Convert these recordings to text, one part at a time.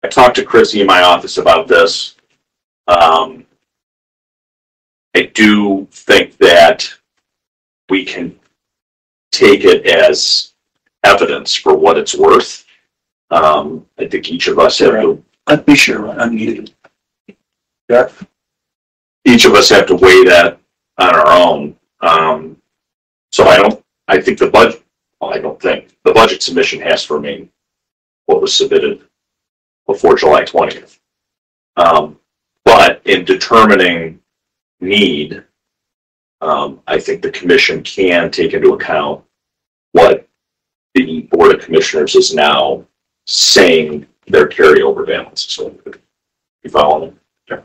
I talked to Chrissy in my office about this. I do think that we can take it as evidence for what it's worth. I think each of us have to. I'd be sure unmuted. Yeah. Each of us have to weigh that on our own. So I think the budget. Well, I don't think the budget submission has to remain what was submitted before July 20th. But in determining need, I think the commission can take into account what the Board of Commissioners is now saying their carryover balance. So you follow me? Yeah.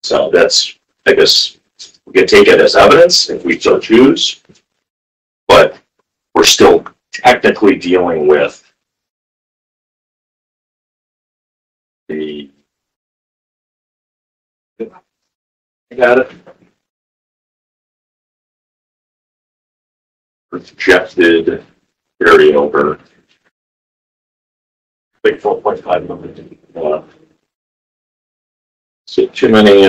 So that's, I guess, we can take it as evidence if we so choose, but we're still technically dealing with the. I got it. Projected carryover. I think 4.5 million. So too many.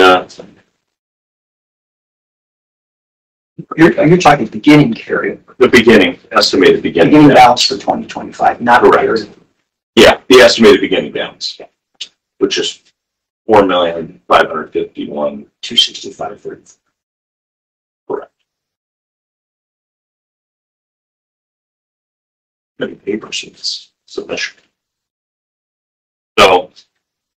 You're talking beginning carryover. The beginning, estimated beginning. Beginning balance for 2025, not correct. Yeah, the estimated beginning balance, which is 4,551,265.30. Correct. Many paper sheets submission. So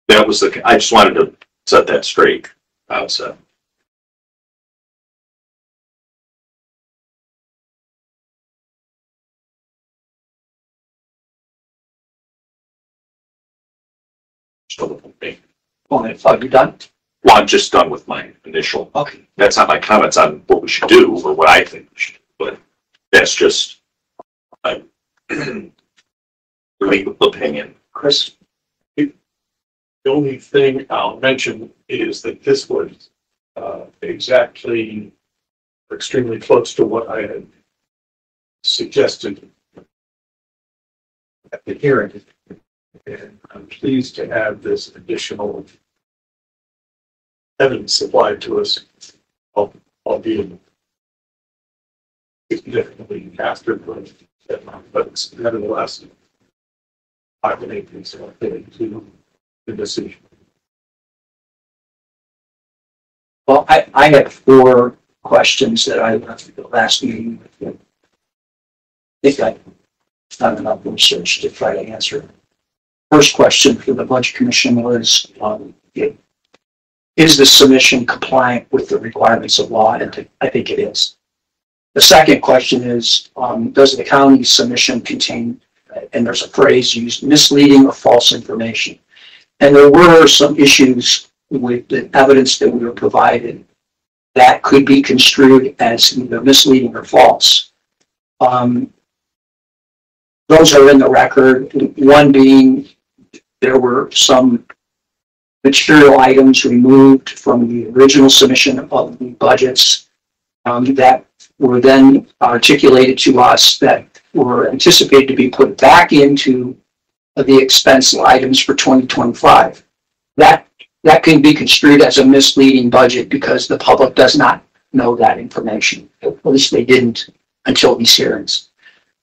that was the. I just wanted to set that straight outset. Well, you're done? Well, I'm just done with my initial. Okay. That's not my comments on what we should do or what I think we should do, but that's just my legal opinion. Chris? The only thing I'll mention is that this was exactly extremely close to what I had suggested at the hearing. And I'm pleased to have this additional evidence supplied to us, albeit significantly faster, but it's nevertheless, I've been able to the decision. Well, I had 4 questions that I left the last meeting. I think I've done enough research to try to answer. First question for the Budget Commission was, is the submission compliant with the requirements of law? And I think it is. The second question is, does the county submission contain, and there's a phrase used, misleading or false information? And there were some issues with the evidence that we were provided that could be construed as either misleading or false. Those are in the record. One being, there were some material items removed from the original submission of the budgets that were then articulated to us that were anticipated to be put back into the expense items for 2025. That can be construed as a misleading budget because the public does not know that information. At least they didn't until these hearings.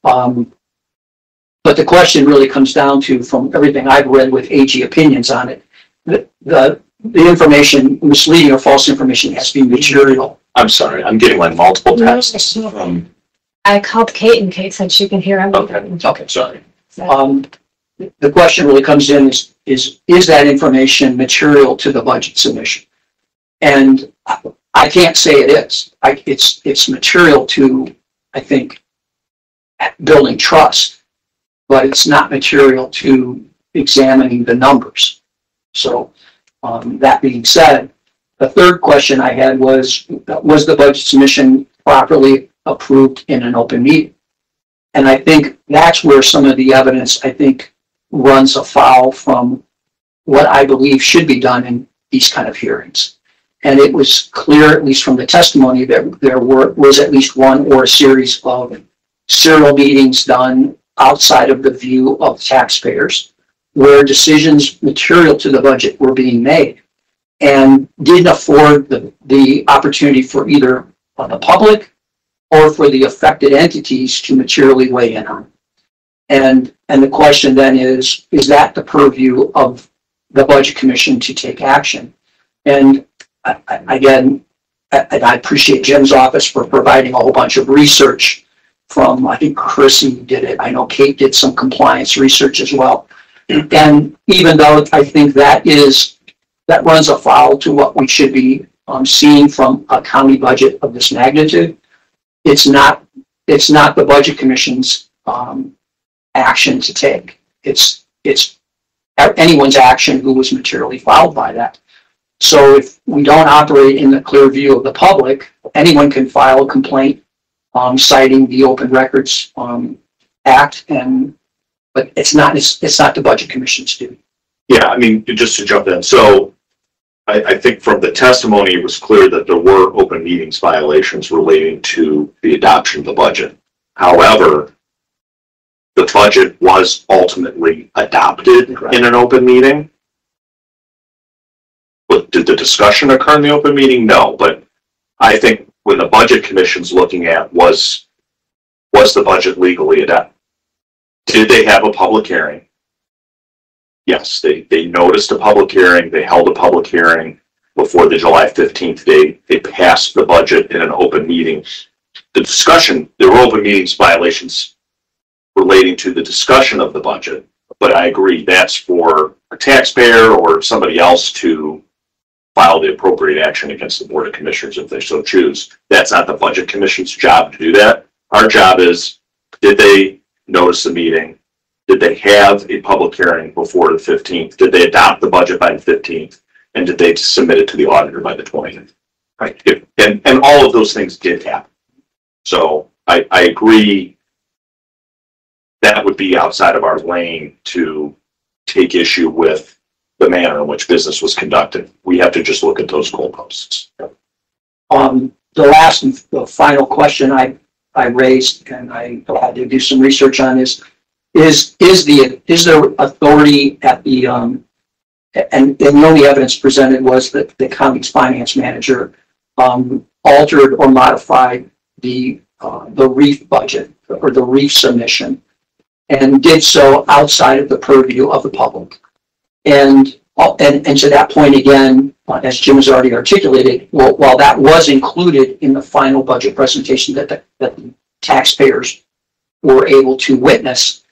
But the question really comes down to, from everything I've read with AG opinions on it, the information, misleading or false information, has to be material. I'm sorry, I'm getting like multiple texts. I called Kate and Kate said she can hear everything. Okay, sorry. The question really comes in is that information material to the budget submission? And I can't say it is. It's material to, I think, building trust, but it's not material to examining the numbers. So that being said, the third question I had was the budget submission properly approved in an open meeting? And I think that's where some of the evidence, I think, runs afoul from what I believe should be done in these kind of hearings. And it was clear, at least from the testimony, that there was at least one or a series of serial meetings done outside of the view of taxpayers. where decisions material to the budget were being made and didn't afford the opportunity for either the public or for the affected entities to materially weigh in on. And the question then is that the purview of the Budget Commission to take action? And again, I appreciate Jim's office for providing a whole bunch of research from, I think Chrissy did it. I know Kate did some compliance research as well. And even though I think that runs afoul to what we should be seeing from a county budget of this magnitude, it's not the Budget Commission's action to take. It's anyone's action who was materially fouled by that. So if we don't operate in the clear view of the public, anyone can file a complaint citing the Open Records Act, but it's not the Budget Commission's duty. Yeah, I mean, just to jump in. So I think from the testimony, it was clear that there were open meetings violations relating to the adoption of the budget. However, the budget was ultimately adopted in an open meeting. But did the discussion occur in the open meeting? No, but I think when the Budget Commission's looking at was the budget legally adopted? Did they have a public hearing? Yes, they noticed a public hearing. They held a public hearing before the July 15th date. They passed the budget in an open meeting. The discussion, there were open meetings violations relating to the discussion of the budget, but I agree that's for a taxpayer or somebody else to file the appropriate action against the Board of Commissioners if they so choose. That's not the Budget Commission's job to do that. Our job is, did they notice the meeting? Did they have a public hearing before the 15th? Did they adopt the budget by the 15th? And did they submit it to the auditor by the 20th? Right. And all of those things did happen. So I agree that would be outside of our lane to take issue with the manner in which business was conducted. We have to just look at those goalposts. The last and the final question I raised, and I had to do some research on, is there authority at the and the only evidence presented was that the county's finance manager altered or modified the REEF budget or the REEF submission, and did so outside of the purview of the public. And to that point again, as Jim has already articulated, while that was included in the final budget presentation that the taxpayers were able to witness,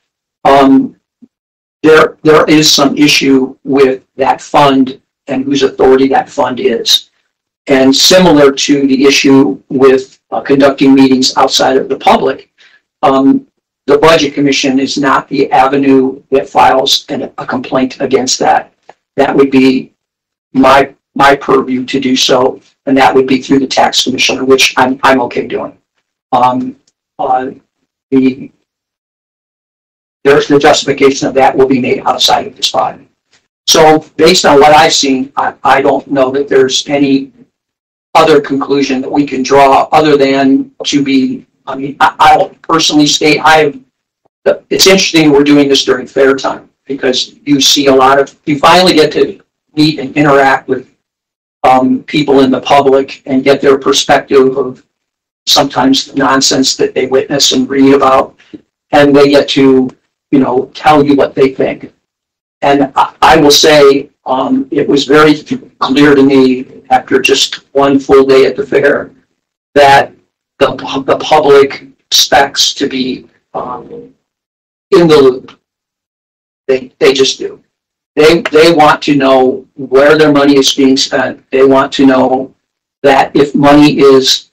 there is some issue with that fund and whose authority that fund is. And similar to the issue with conducting meetings outside of the public, the Budget Commission is not the avenue that files a complaint against that. That would be my purview to do so, and that would be through the tax commissioner, which I'm okay doing. The justification of that will be made outside of this body. So based on what I've seen, I don't know that there's any other conclusion that we can draw other than to be, I mean, I'll personally state, it's interesting we're doing this during fair time, because you see you finally get to meet and interact with people in the public and get their perspective of sometimes the nonsense that they witness and read about, and they get to, tell you what they think. And I will say, it was very clear to me after just one full day at the fair that the public expects to be in the loop. They just do. They want to know where their money is being spent. They want to know that if money is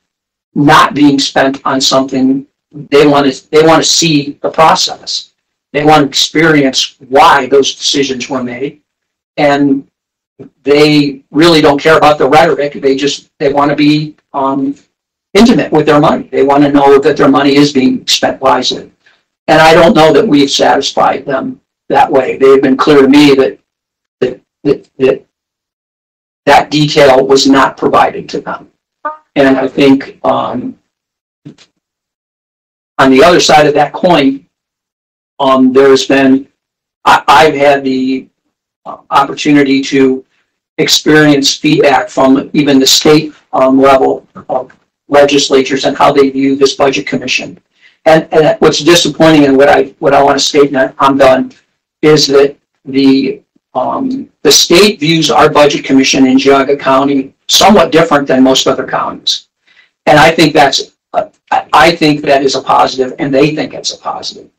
not being spent on something, they want to see the process. They want to experience why those decisions were made, and they really don't care about the rhetoric. They want to be intimate with their money. They want to know that their money is being spent wisely. And I don't know that we've satisfied them that way. They've been clear to me that detail was not provided to them. And I think on the other side of that coin, there has been I've had the opportunity to experience feedback from even the state level of legislatures and how they view this budget commission. And what's disappointing and what I want to state, and I'm done, is that the state views our budget commission in Geauga County somewhat different than most other counties. And I think that is a positive, and they think it's a positive.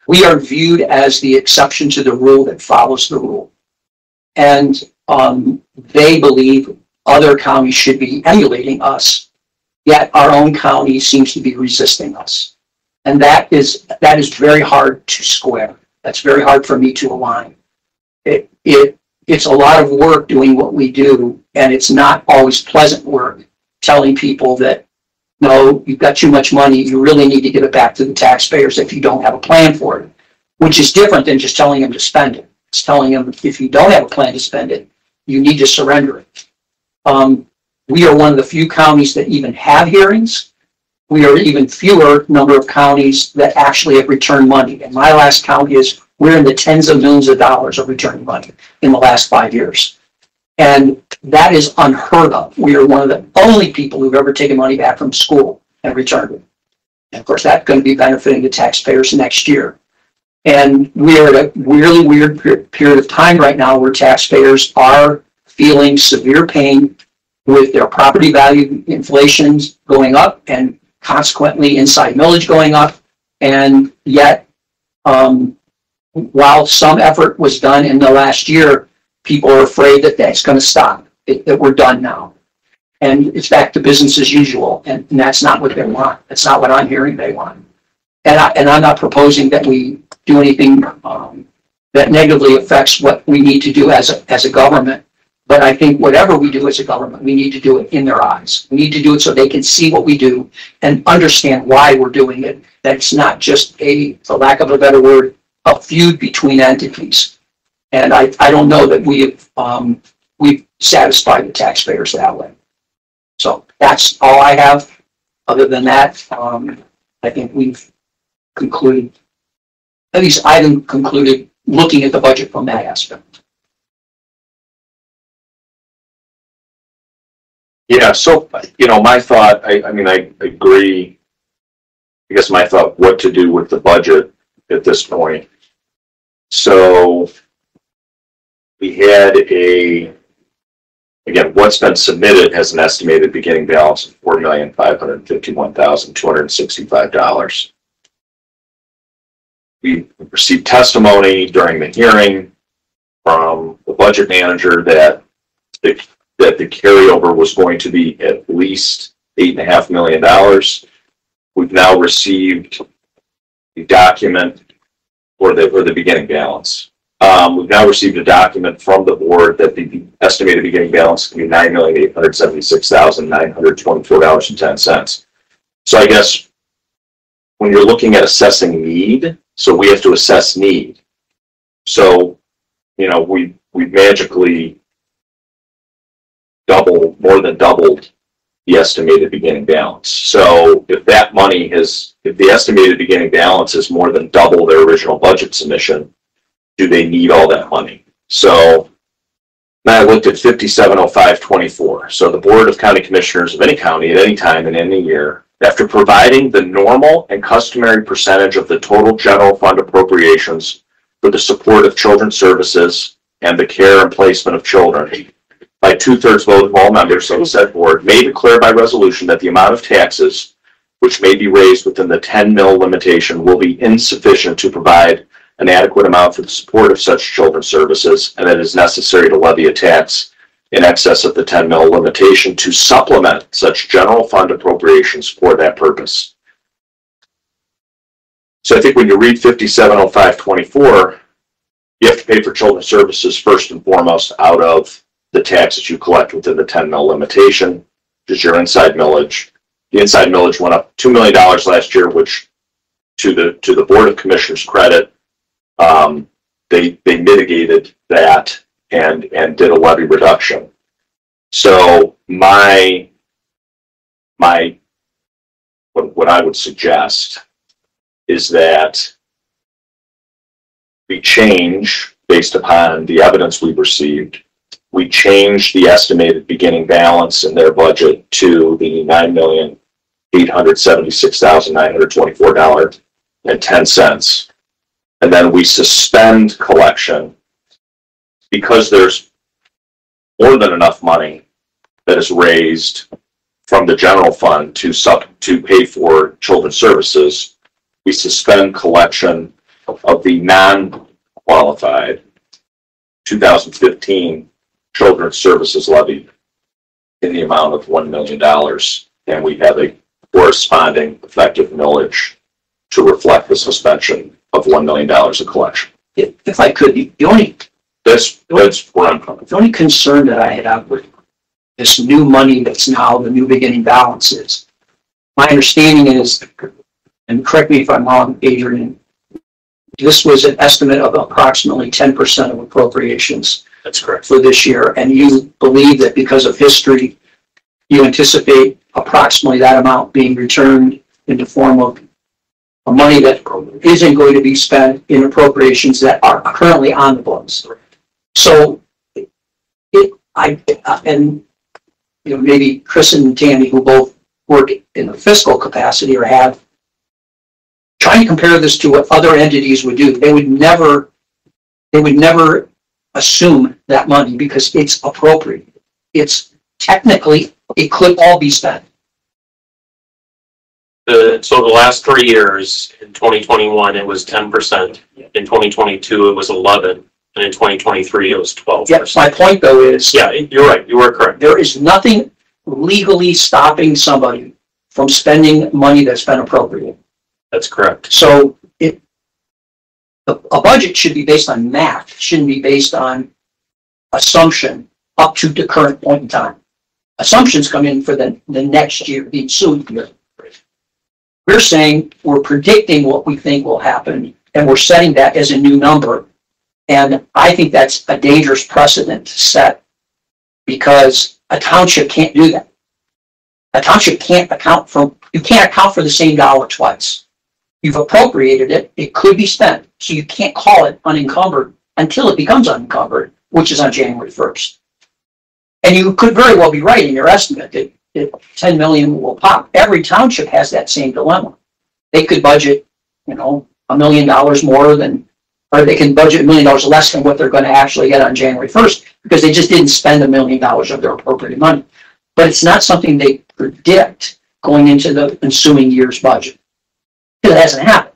We are viewed as the exception to the rule that follows the rule. And they believe other counties should be emulating us, yet our own county seems to be resisting us. And that is very hard to square. That's very hard for me to align. It's a lot of work doing what we do, and it's not always pleasant work telling people that, no, you've got too much money, you really need to give it back to the taxpayers if you don't have a plan for it, which is different than just telling them to spend it. It's telling them if you don't have a plan to spend it, you need to surrender it. We are one of the few counties that even have hearings. We are even fewer number of counties that actually have returned money. And my last count is we're in the tens of millions of dollars of returning money in the last 5 years. And that is unheard of. We are one of the only people who've ever taken money back from school and returned it. And of course, that's going to be benefiting the taxpayers next year. And we are at a really weird period of time right now where taxpayers are feeling severe pain with their property value inflations going up and consequently inside millage going up. And yet, while some effort was done in the last year, people are afraid that that's going to stop, that we're done now. And it's back to business as usual. And that's not what they want. That's not what I'm hearing they want. And I'm not proposing that we do anything that negatively affects what we need to do as a government. But I think whatever we do as a government, we need to do it in their eyes. We need to do it so they can see what we do and understand why we're doing it. That it's not just for lack of a better word, a feud between entities. And I don't know that we've satisfied the taxpayers that way. So that's all I have. Other than that, I think we've concluded, at least I haven't concluded looking at the budget from that aspect. Yeah, so, my thought, I mean, I agree. I guess my thought, what to do with the budget at this point. So we had again, what's been submitted has an estimated beginning balance of $4,551,265. We received testimony during the hearing from the budget manager that the carryover was going to be at least $8.5 million. We've now received the document or the beginning balance. We've now received a document from the board that the estimated beginning balance can be $9,876,924.10. So I guess when you're looking at assessing need, so we have to assess need. So, we magically more than doubled the estimated beginning balance. So if the estimated beginning balance is more than double their original budget submission, do they need all that money? So now I looked at 570524. So the Board of County Commissioners of any county at any time in any year, after providing the normal and customary percentage of the total general fund appropriations for the support of children's services and the care and placement of children, by 2/3 vote of all members of said board, may declare by resolution that the amount of taxes which may be raised within the 10 mil limitation will be insufficient to provide an adequate amount for the support of such children's services, and that it is necessary to levy a tax in excess of the 10 mil limitation to supplement such general fund appropriations for that purpose. So I think when you read 570524, you have to pay for children's services first and foremost out of the taxes you collect within the 10 mil limitation, which is your inside millage. The inside millage went up $2 million last year, which to the Board of Commissioners' credit, they mitigated that and did a levy reduction. So what I would suggest is that we change based upon the evidence we've received. We change the estimated beginning balance in their budget to the $9,876,924.10. And then we suspend collection because there's more than enough money that is raised from the general fund to pay for children's services. We suspend collection of the non-qualified 2015 children's services levy in the amount of $1 million. And we have a corresponding effective millage to reflect the suspension of $1 million of collection. If I could, That's where I'm coming from. the only concern that I have with this new money that's now the new beginning balance is, my understanding is, and correct me if I'm wrong, Adrian, this was an estimate of approximately 10% of appropriations. That's correct. For this year, and you believe that because of history, you anticipate approximately that amount being returned in the form of money that isn't going to be spent in appropriations that are currently on the books. So, maybe Chris and Tammy, who both work in the fiscal capacity or have, trying to compare this to what other entities would do. They would never assume that money because it's appropriate. It's technically, it could all be spent. So the last 3 years, in 2021, it was 10%. In 2022, it was 11%. And in 2023, it was 12%. Yes, my point though is, Yeah, you're right. You are correct. there is nothing legally stopping somebody from spending money that's been appropriated. That's correct. So a budget should be based on math, it shouldn't be based on assumption up to the current point in time. Assumptions come in for the next year, the ensuing year. We're saying we're predicting what we think will happen, and we're setting that as a new number. And I think that's a dangerous precedent to set because a township can't do that. A township can't account for the same dollar twice. You've appropriated it, it could be spent, so you can't call it unencumbered until it becomes unencumbered, which is on January 1st. And you could very well be right in your estimate that 10 million will pop. Every township has that same dilemma. They could budget, $1 million more than, or they can budget $1 million less than what they're going to actually get on January 1st because they just didn't spend $1 million of their appropriated money. But it's not something they predict going into the ensuing year's budget. It hasn't happened.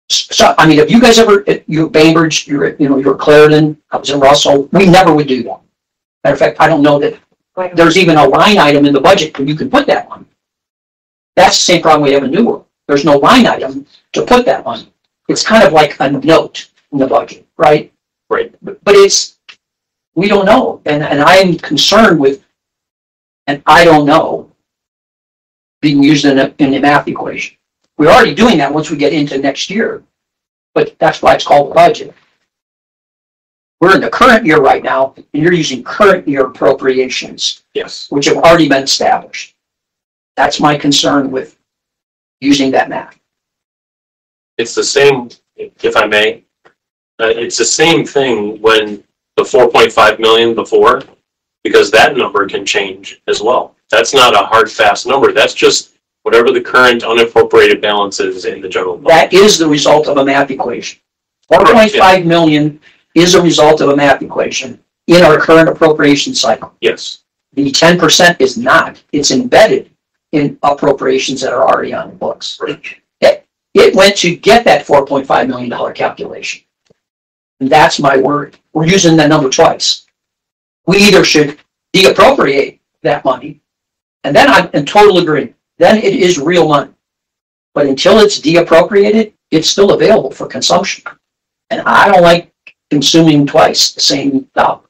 So, if you guys ever, you're Bainbridge, you're Clarendon, I was in Russell, we never would do that. Matter of fact, I don't know that there's even a line item in the budget where you can put that on. That's the same problem we have in Newark. There's no line item to put that on. It's kind of like a note in the budget, right? Right. But we don't know. And I'm concerned with, and I don't know, being used in the math equation. We're already doing that once we get into next year, but that's why it's called the budget. We're in the current year right now, and you're using current year appropriations, Yes. which have already been established. That's my concern with using that math. It's the same, if I may, it's the same thing when the 4.5 million before, because that number can change as well. That's not a hard, fast number. That's just whatever the current unappropriated balance is in the general fund. That is the result of a math equation. 4.5 million is a result of a math equation in our current appropriation cycle. Yes. The 10% is not. It's embedded in appropriations that are already on the books. Right. It went to get that $4.5 million calculation. And that's my word. We're using that number twice. We either should deappropriate that money, and then I'm in total agreement. Then it is real money. But until it's deappropriated, it's still available for consumption. And I don't like consuming twice the same dollar.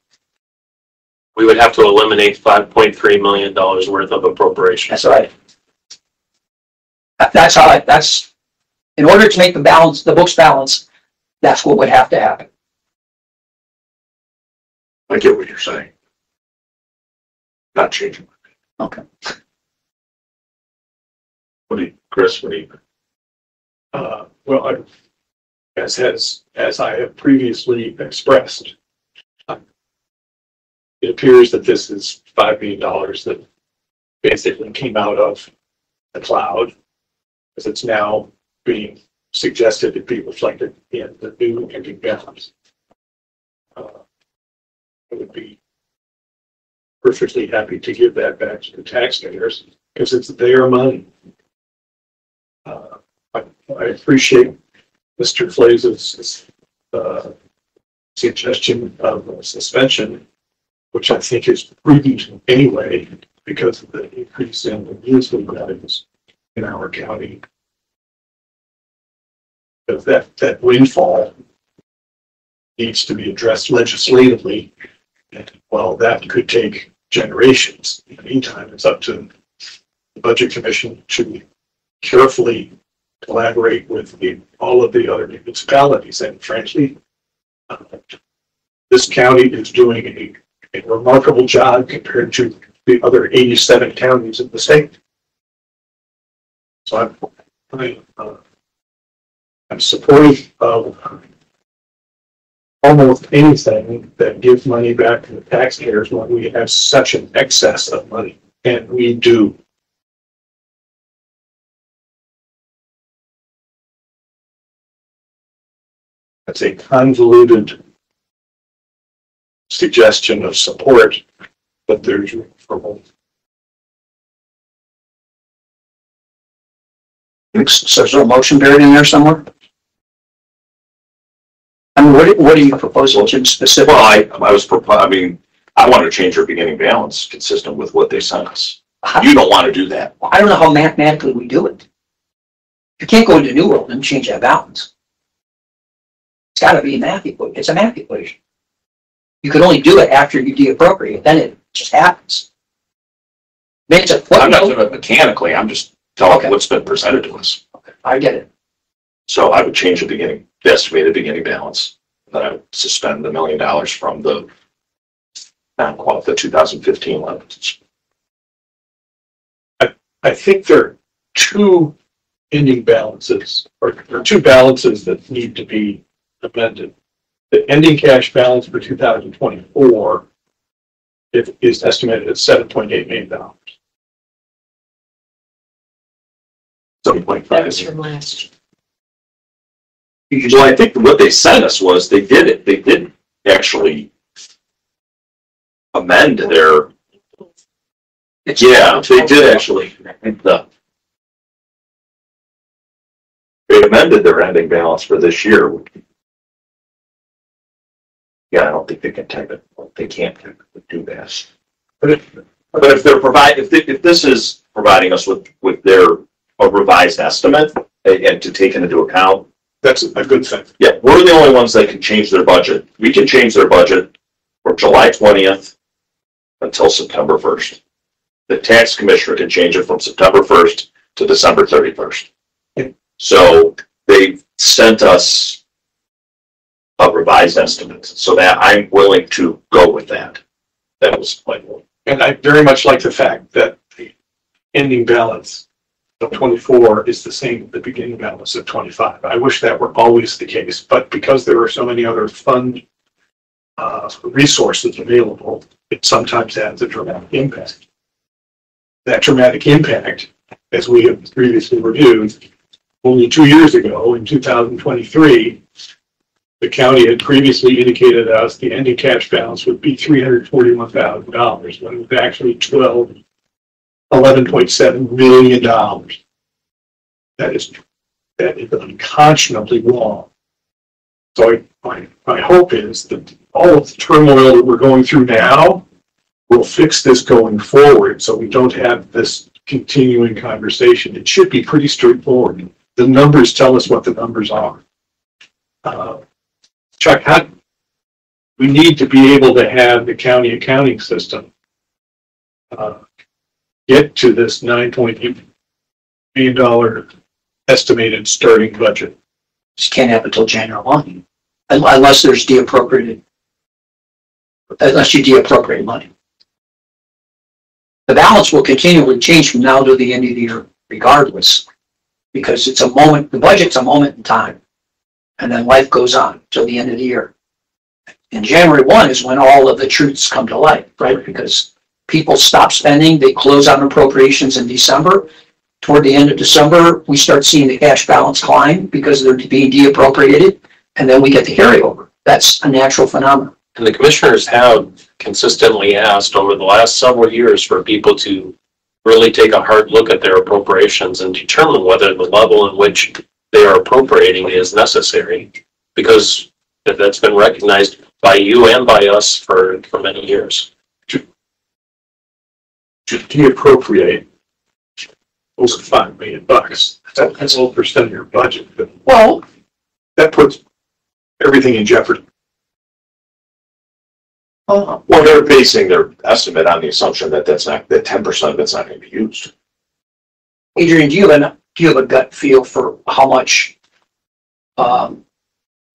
We would have to eliminate $5.3 million worth of appropriation. That's right. That's in order to make the books balance, that's what would have to happen. I get what you're saying. Not changing. Okay. Chris, what do you? Well, as I have previously expressed, it appears that this is $5 million that basically came out of the cloud, because it's now being suggested to be reflected in the new ending balance. I would be perfectly happy to give that back to the taxpayers because it's their money. I appreciate Mr. Flaze's suggestion of suspension, which I think is prudent anyway because of the increase in the municipal values in our county. But that windfall needs to be addressed legislatively. And while that could take generations, in the meantime, it's up to the Budget Commission to carefully collaborate with all of the other municipalities. And frankly, this county is doing a remarkable job compared to the other 87 counties in the state. So I'm supportive of almost anything that gives money back to the taxpayers when we have such an excess of money, and we do. That's a convoluted suggestion of support, but there's room for both. So there's a motion buried in there somewhere? I mean, what are you proposing, Jim, specifically? Well, I want to change our beginning balance consistent with what they sent us. You don't want to do that. I don't know how mathematically we do it. You can't go into New World and change that balance. It's got to be a math equation. It's a math equation. You can only do it after you deappropriate. Then it just happens. It's a I'm not doing it mechanically. I'm just telling Okay. what's been presented to us. Okay, I get it. So I would change the estimated beginning balance. Then I would suspend the $1 million from the 2015 levels. I think there are two ending balances, or two balances that need to be amended. The ending cash balance for 2024 is estimated at $7.8 million. 7.5. That was from last year. Well, I think what they sent us was they did it. They didn't actually amend their. Yeah, they did actually. They amended their ending balance for this year. Yeah, I don't think they can type it. They can't do that. But if they're if this is providing us with their revised estimate and to take into account. That's a good thing. Yeah, we're the only ones that can change their budget. We can change their budget from July 20th until September 1st. The tax commissioner can change it from September 1st to December 31st. Yeah. So they sent us a revised estimate so that I'm willing to go with that. That was my point. And I very much like the fact that the ending balance of 24 is the same as the beginning balance of 25. I wish that were always the case, but because there are so many other fund resources available, it sometimes has a dramatic impact. That dramatic impact, as we have previously reviewed, only 2 years ago in 2023, the county had previously indicated to us the ending cash balance would be $341,000 when it was actually $11.7 million. That is unconscionably wrong. So my hope is that all of the turmoil that we're going through now will fix this going forward so we don't have this continuing conversation. It should be pretty straightforward. The numbers tell us what the numbers are. Chuck, we need to be able to have the county accounting system get to this $9.8 million estimated starting budget. Just can't have it until January 1, unless there's unless you deappropriate money. The balance will continually change from now to the end of the year regardless. Because it's a moment, the budget's a moment in time. And then life goes on till the end of the year. And January 1 is when all of the truths come to light, right? Because people stop spending, they close out appropriations in December. Toward the end of December, we start seeing the cash balance climb because they're being de-appropriated, and then we get the carryover. That's a natural phenomenon. And the commissioners have consistently asked over the last several years for people to really take a hard look at their appropriations and determine whether the level in which they are appropriating is necessary, because that's been recognized by you and by us for many years. To de-appropriate over $5 million. That's a 12% of your budget, but Well, that puts everything in jeopardy. Well, they're basing their estimate on the assumption that that 10% of it's not going to be used. Adrian, do you have a gut feel for how much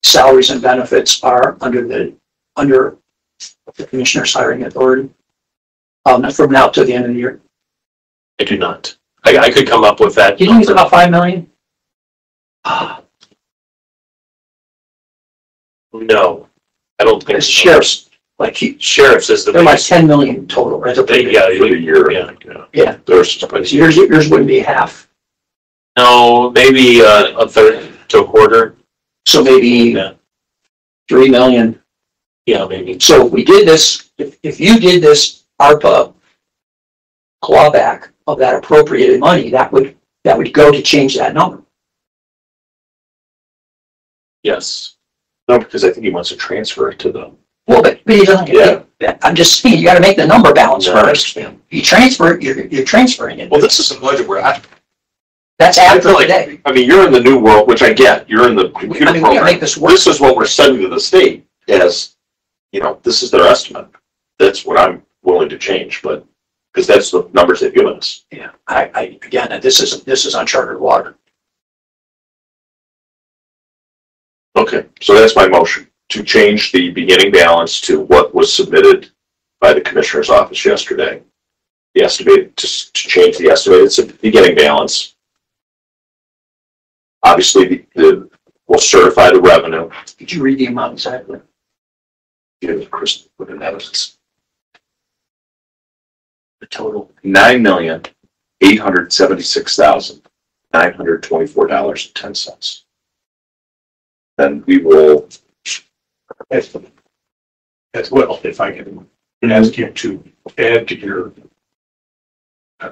salaries and benefits are under the commissioner's hiring authority from now to the end of the year? I do not. I could come up with that. You think it's about $5 million? No, I don't think It's so. sheriffs, Sheriffs is the they're like biggest. 10 million total, right? Yeah, For the year. yeah. Yeah. There's, Yours wouldn't be half, No, maybe a third to a quarter. so maybe Yeah, 3 million. yeah, maybe. So if we did this, if you did this ARPA clawback of that appropriated money, that would go to change that number. Yes. no, because I think he wants to transfer it to the. Well, but he doesn't. Yeah. I'm just saying, you got to make the number balance No, I first. understand. You transfer it, you're transferring it. Well, this is a budget where That's I after feel like, today. I mean, you're in the new world, which I get. You're in the I computer mean, we got to program. make this work. This is what we're sending to the state as, this is their estimate. That's what I'm willing to change, but, because that's the numbers they've given us. Yeah, again, this is uncharted water. Okay, so that's my motion, to change the beginning balance to what was submitted by the commissioner's office yesterday. The estimated, to change the estimated beginning balance. Obviously, we'll certify the revenue. Did you read the amount exactly? Give Chris with an evidence. The total. $9,876,924.10. Then we will. As well, if I can ask you to add to your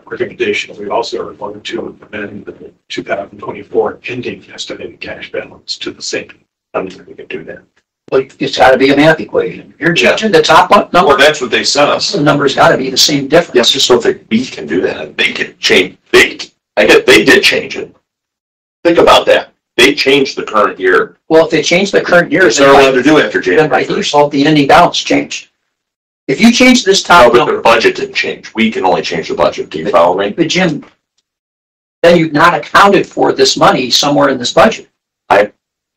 recommendation, we also are going to amend the 2024 ending estimated cash balance to the same. I don't think we can do that. Well, it's got to be a math equation. You're changing the top one Well, number. that's what they sent us. The number's got to be the same difference. Yes, just don't think we can do that. They can change. They did change it. Think about that. They changed the current year. Well, if they change the current year, It's they're allowed to do after then by January 1st. default, the ending balance changed. If you change this No, top but number, their budget didn't change. We can only change the budget. Do you follow me? but Jim, then you've not accounted for this money somewhere in this budget.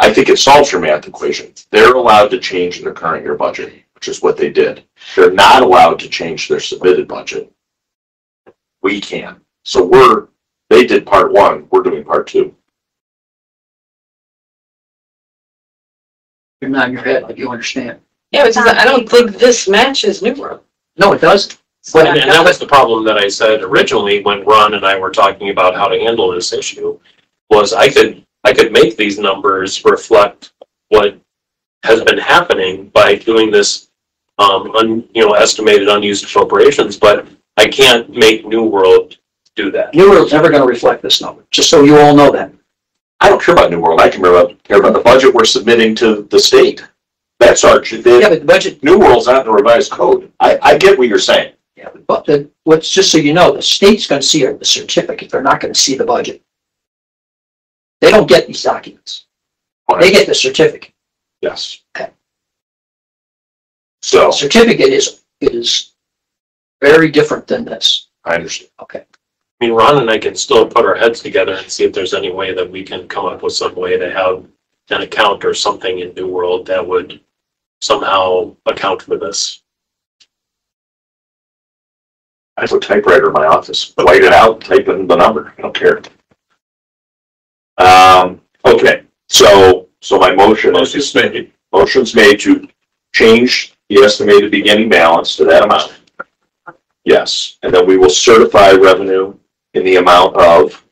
I think it solves your math equation. They're allowed to change their current year budget, which is what they did. They're not allowed to change their submitted budget. We can. So they did part one, we're doing part two. You're nodding your head, like you understand. Yeah, because I don't think this matches New World. No, it doesn't. And that was the problem that I said originally when Ron and I were talking about how to handle this issue, was I could make these numbers reflect what has been happening by doing this, estimated unused appropriations, but I can't make New World do that. New World's never going to reflect this number, just so you all know that. I don't care about New World. I care about the budget we're submitting to the state. That's our, Yeah, but the budget, New World's not in the revised code. I get what you're saying. yeah, but what's, just so you know, the state's going to see the certificate. They're not going to see the budget. They don't get these documents. They get the certificate. Yes. Okay. So, The certificate is very different than this. I understand. Okay. I mean, Ron and I can still put our heads together and see if there's any way that we can come up with some way to have an account or something in New World that would somehow account for this. I have a typewriter in my office. Write it out, type in the number. I don't care. Okay, so my motion Motion's made. motion's made to change the estimated beginning balance to that amount. Yes, and then we will certify revenue in the amount of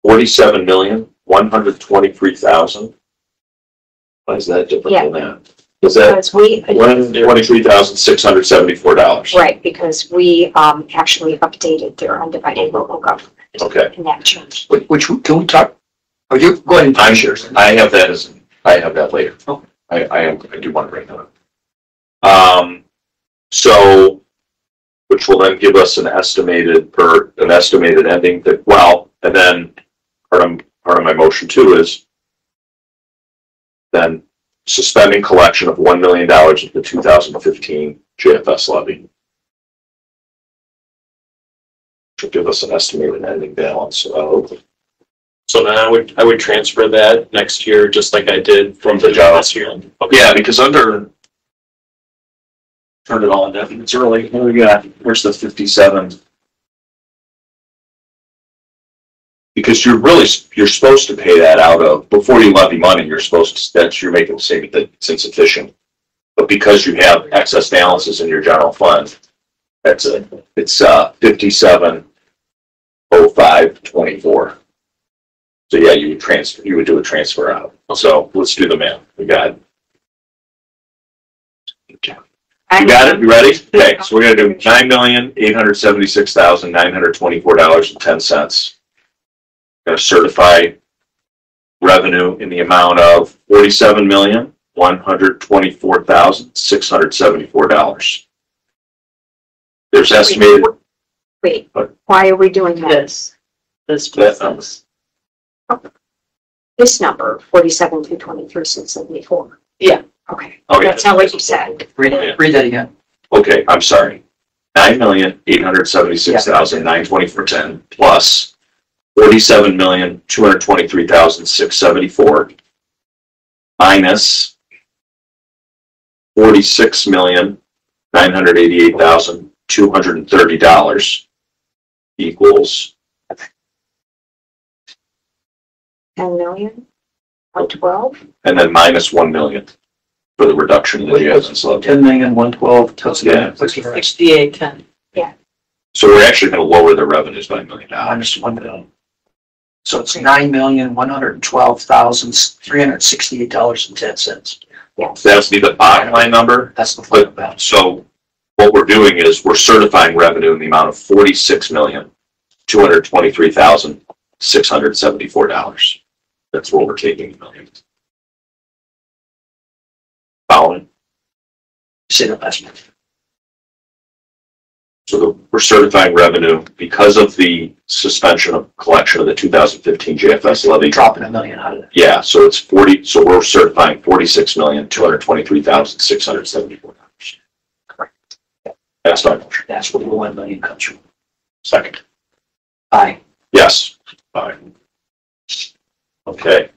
$47,123,000. Why is that different than that? Is that Because we, $123,674? right, because we, actually updated their undivided local government. Okay. And that changed. Which, can we talk? Are you, go ahead and I'm finish sure. yours. I have that later. Oh. I do want to bring that up. So, which will then give us an estimated ending that, well, and then part of my motion too is then suspending collection of $1 million of the 2015 JFS levy. Which will give us an estimated ending balance of. So then I would transfer that next year, just like I did From the job. last year. Okay. Yeah, because under. Turned it on, Devin. It's early. What do we got? Where's the 57? Because you're supposed to pay that out of, before you levy money, you're making a statement that it's insufficient. But because you have excess balances in your general fund, it's 570524. So yeah, you would do a transfer out. So let's do the math. We got it. You got it? You ready? Okay, so we're gonna do $9,876,924.10. Gonna certify revenue in the amount of $47,124,674. There's estimated. Wait, why are we doing that? This That number. This number, 47,223,674. Yeah. Okay, Okay. that's not what you said. Read that again. Okay, I'm sorry. $9,876,924.10 plus $47,223,674 minus $46,988,230 equals 10 million or 12? and then minus 1 million for the reduction in the GSS levy. 10,112,000. Yeah. 6810. So we're actually going to lower their revenues by $1 million. Minus 1 million. So it's $9,112,368.10. Yes. That's the bottom line number. That's the final balance. So what we're doing is we're certifying revenue in the amount of $46,223,674. That's what we're taking. Following. Say that last one. So we're certifying revenue because of the suspension of collection of the 2015 JFS levy. Dropping $1 million out of it. Yeah, so it's 40. So we're certifying $46,223,674. Correct. That's my motion. That's where the $1 million comes from. Second. Aye. Yes. Fine. Okay.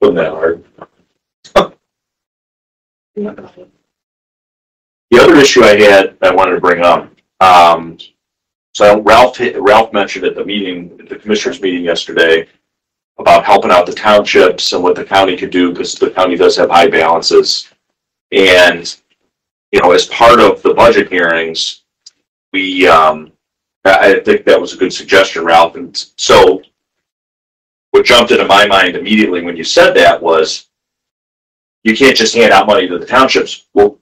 Wasn't that hard? The other issue I wanted to bring up. So Ralph mentioned at the commissioners meeting yesterday about helping out the townships and what the county could do because the county does have high balances. And, as part of the budget hearings, I think that was a good suggestion, Ralph. And so what jumped into my mind immediately when you said that was you can't just hand out money to the townships. Well,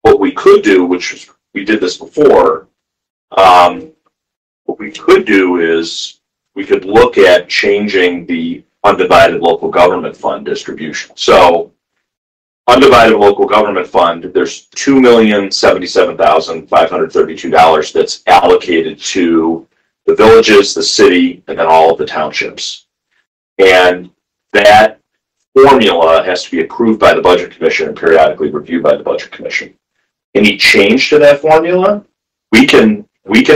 what we could do, which is, we did this before, what we could do is we could look at changing the undivided local government fund distribution. So undivided local government fund, there's $2,077,532 that's allocated to the villages, the city, and then all of the townships. And that formula has to be approved by the Budget Commission and periodically reviewed by the Budget Commission. Any change to that formula, we can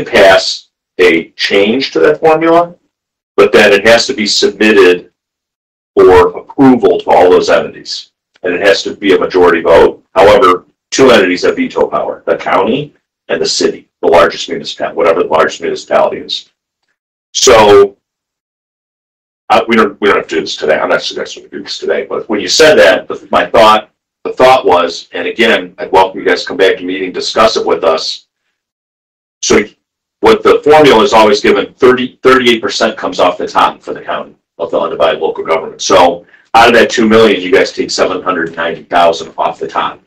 pass a change to that formula, but then it has to be submitted for approval to all those entities. And it has to be a majority vote. However, two entities have veto power, the county and the city, the largest municipality, whatever the largest municipality is. So we don't have to do this today. I'm not suggesting we do this today, but when you said that, the thought was, and again, I'd welcome you guys to come back to the meeting, discuss it with us. So what the formula is always given, 38% comes off the top for the county of the undivided local government. So out of that 2 million, you guys take 790,000 off the top.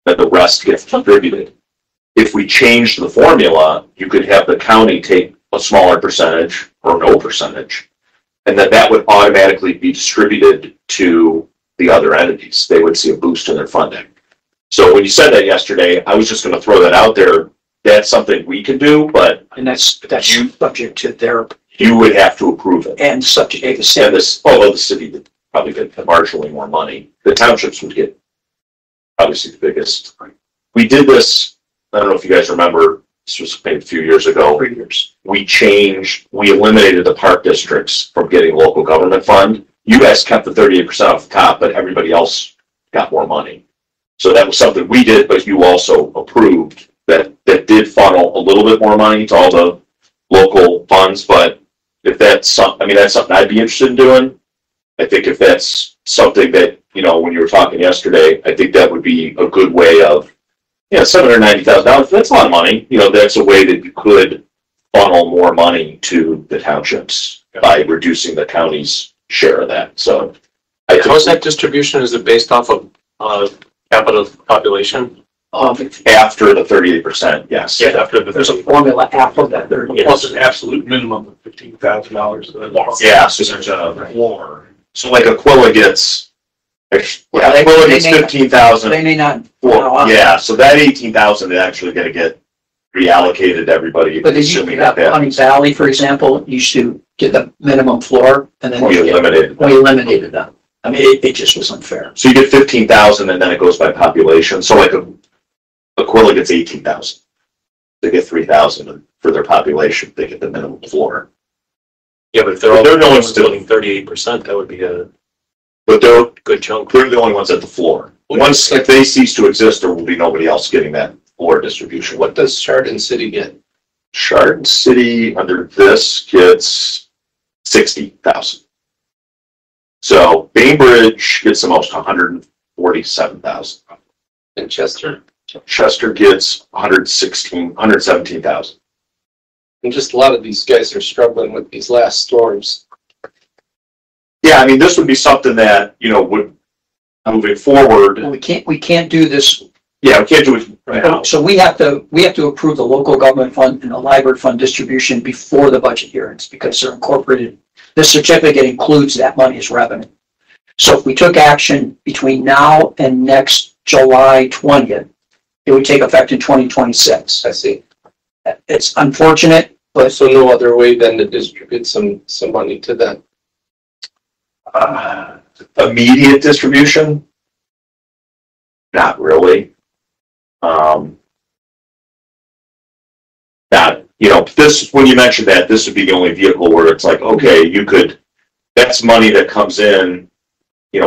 Then the rest gets contributed. If we change the formula, you could have the county take a smaller percentage or no percentage, and then that would automatically be distributed to the other entities. They would see a boost in their funding. So when you said that yesterday, I was just going to throw that out there. That's something we can do, but And that's subject to their, you would have to approve it. and subject to the And same. this, although the city would probably get marginally more money, the townships would get obviously the biggest. We did this, I don't know if you guys remember, this was maybe a few years ago. 3 years. We eliminated the park districts from getting local government fund. You guys kept the 38% off the top, but everybody else got more money. So that was something we did, but you also approved that did funnel a little bit more money to all the local funds. But if that's something, that's something I'd be interested in doing. I think if that's something that, when you were talking yesterday, I think that would be a good way of, $790,000, that's a lot of money. That's a way that you could funnel more money to the townships by reducing the county's share of that. So How's that distribution? Is it based off of capital population? after the 38%, yes. Yeah, after the. There's a formula after that. There, Plus an absolute minimum of $15,000. Yeah, so there's a floor. So like Aquila gets, Yeah, they- Aquila they gets may not- 15,000. they may not. Yeah, so that 18,000 is actually gonna get reallocated to everybody. But did you assuming have that Honey Valley, for example, used to get the minimum floor and then we eliminated. we eliminated them. It just was unfair. So you get 15,000 and then it goes by population. So like Aquila gets 18,000. They get 3,000 for their population. They get the minimum floor. Yeah, but if they're all They're the ones still- 38%, that would be a But they're good chunk. the only ones at the floor. Once, if they cease to exist, there will be nobody else getting that floor distribution. What does Chardon City get? Chardon City under this gets 60,000. So Bainbridge gets the most, 147,000. And Chester? Chester gets 117,000. And just a lot of these guys are struggling with these last storms. Yeah, this would be something that, would, moving forward, We can't do this. yeah, we can't do it right now. So we have to approve the local government fund and the library fund distribution before the budget hearings because they're incorporated. The certificate includes that money as revenue. So if we took action between now and next July 20th, it would take effect in 2026. I see. It's unfortunate, but So no other way than to distribute some money to them. Immediate distribution? Not really. This, when you mentioned that, this would be the only vehicle where it's like, okay, that's money that comes in,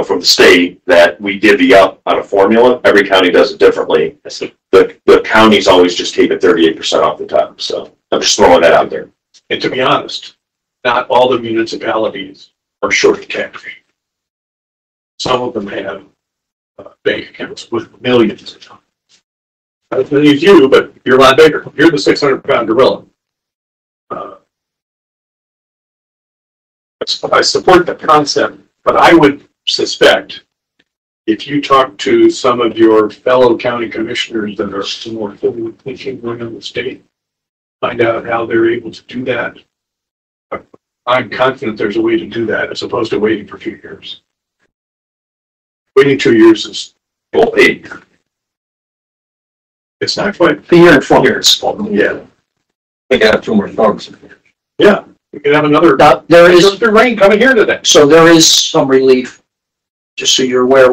from the state that we divvy up on a formula. Every county does it differently. The counties always just take it 38% off the top. So I'm just throwing that out there. And to be honest, not all the municipalities are short of cash. Some of them have bank accounts with millions. Not as many as you, but you're a lot bigger. You're the 600-pound gorilla. I support the concept, but I would suspect if you talk to some of your fellow county commissioners that are more fully thinking around the state, find out how they're able to do that. I'm confident there's a way to do that as opposed to waiting for 2 years. Waiting 2 years is, Well, 8. it's not quite, a year and 4 years. yeah. We got 2 more storms. Yeah, we could have another, Now, there is there's rain coming here today. So there is some relief, just so you're aware.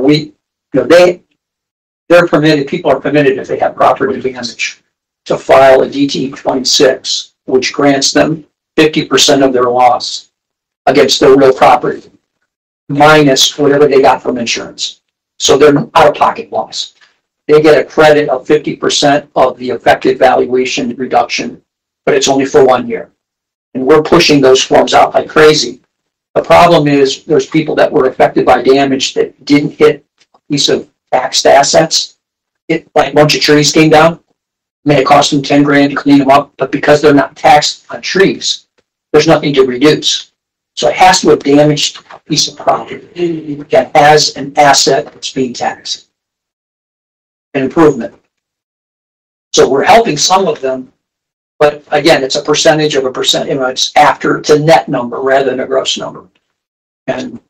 They're permitted, people are permitted if they have property damage to file a DT 26, which grants them 50% of their loss against their real property, minus whatever they got from insurance. So they're out-of-pocket loss. They get a credit of 50% of the effective valuation reduction, but it's only for 1 year. And we're pushing those forms out like crazy The problem is there's people that were affected by damage that didn't hit a piece of taxed assets. Like a bunch of trees came down, may have cost them 10 grand to clean them up, but because they're not taxed on trees, there's nothing to reduce. So it has to have damaged a piece of property that has an asset that's being taxed. An improvement. So we're helping some of them, but again, it's a percentage of a percent, it's a net number rather than a gross number. And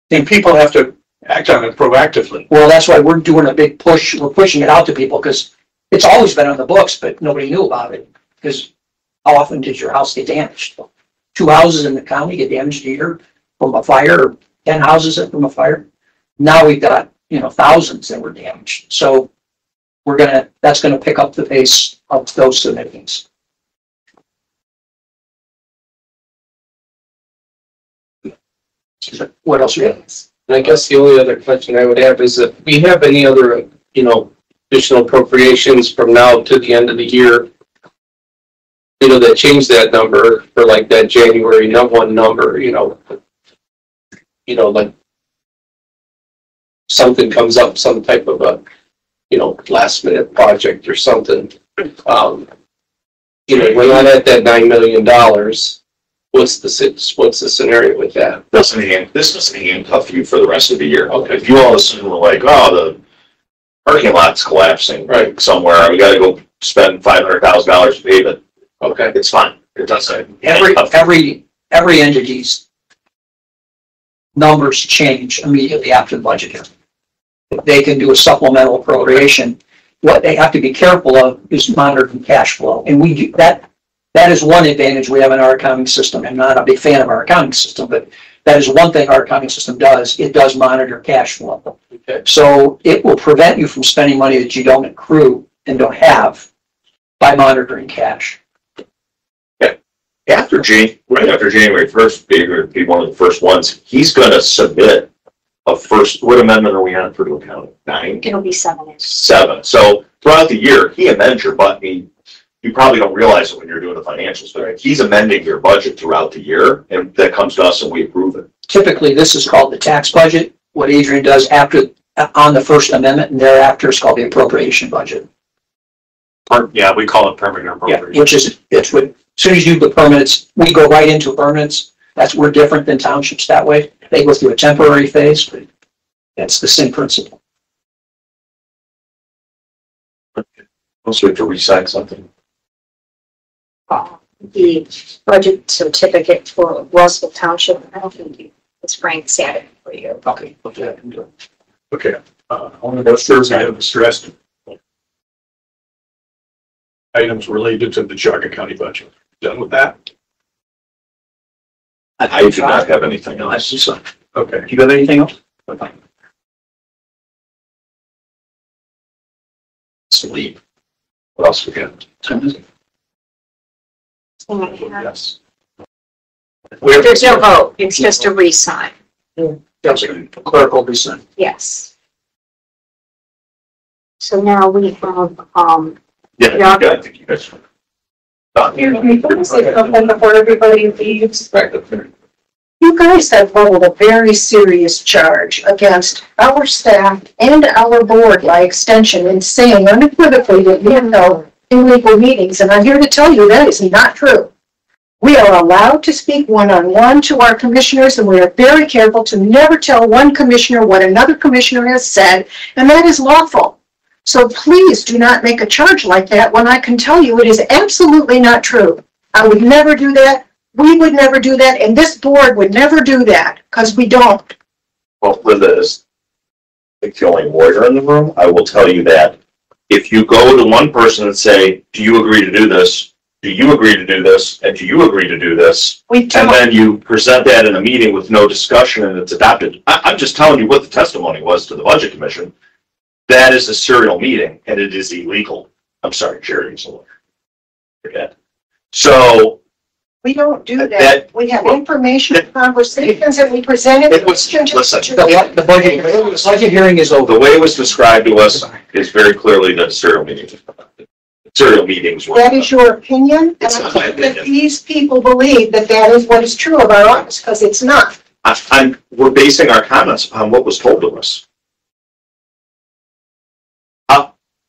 people have to act on it proactively. well, that's why we're doing a big push. We're pushing it out to people because it's always been on the books, but nobody knew about it. Because how often did your house get damaged? 2 houses in the county get damaged a year from a fire, or 10 houses from a fire. Now we've got, thousands that were damaged. So that's gonna pick up the pace of those submittings. What else we have? And I guess the only other question I would have is if we have any other, additional appropriations from now to the end of the year, that change that number for like that January #1 number, like something comes up, some type of a, last minute project or something. We're not at that $9 million. What's the scenario with that? This doesn't handcuff you for the rest of the year. Okay. If you all of a sudden were like, oh, the parking lot's collapsing Right. somewhere, we gotta go spend $500,000 to pave it. Okay. It's fine. It doesn't. Every entity's numbers change immediately after the budget hearing. They can do a supplemental appropriation. What they have to be careful of is monitoring cash flow. And we do that. That is one advantage we have in our accounting system. I'm not a big fan of our accounting system, but that is one thing our accounting system does. It does monitor cash flow. Okay. So it will prevent you from spending money that you don't accrue and don't have by monitoring cash. Right after January 1st, Baker would be one of the first ones. He's going to submit a first. What amendment are we on for the accounting? 9? It'll be 7. 7. So throughout the year, he amends your budget. You probably don't realize it when you're doing the financials, but he's amending your budget throughout the year, and that comes to us and we approve it. Typically, this is called the tax budget. What Adrian does on the first amendment, and thereafter is called the appropriation budget. Yeah, we call it permanent Yeah, appropriation. which is, as soon as you do the permanents, we go right into permanents. We're different than townships that way. They go through a temporary phase, but that's the same principle. Also, we have to recite something. The budget certificate for Russell Township, I don't think it's Frank said it for you. Okay, okay, I can do it. Okay, I want to go through we have stressed items related to the Geauga County budget. Done with that? I do not have anything else. So. Okay. You got anything else? Sleep. What else we got? Yes. There's no vote, it's just a re-sign. Clerk will be sent. Yes. So now we have, Yeah, I think you guys. Before everybody leaves, Back up there. you guys have leveled a very serious charge against our staff and our board by extension in saying unequivocally that we have no illegal meetings, and I'm here to tell you that is not true. We are allowed to speak one-on-one to our commissioners, and we are very careful to never tell one commissioner what another commissioner has said, and that is lawful. So please do not make a charge like that when I can tell you it is absolutely not true. I would never do that. We would never do that, and this board would never do that, because we don't. Well, Linda is the only lawyer in the room. I will tell you that if you go to one person and say, do you agree to do this? Do you agree to do this? And do you agree to do this? And then you present that in a meeting with no discussion and it's adopted. I'm just telling you what the testimony was to the Budget Commission. That is a serial meeting and it is illegal. I'm sorry, Jerry's a lawyer. Forget. So We don't do That- that. We have information, conversations, and we present it was, to listen, The budget hearing is over. the way it was described to us is very clearly that a serial meeting. serial meetings were. That is your opinion, and It's I not my think that opinion. these people believe that that is what is true of our office, because it's not. We're basing our comments upon what was told to us.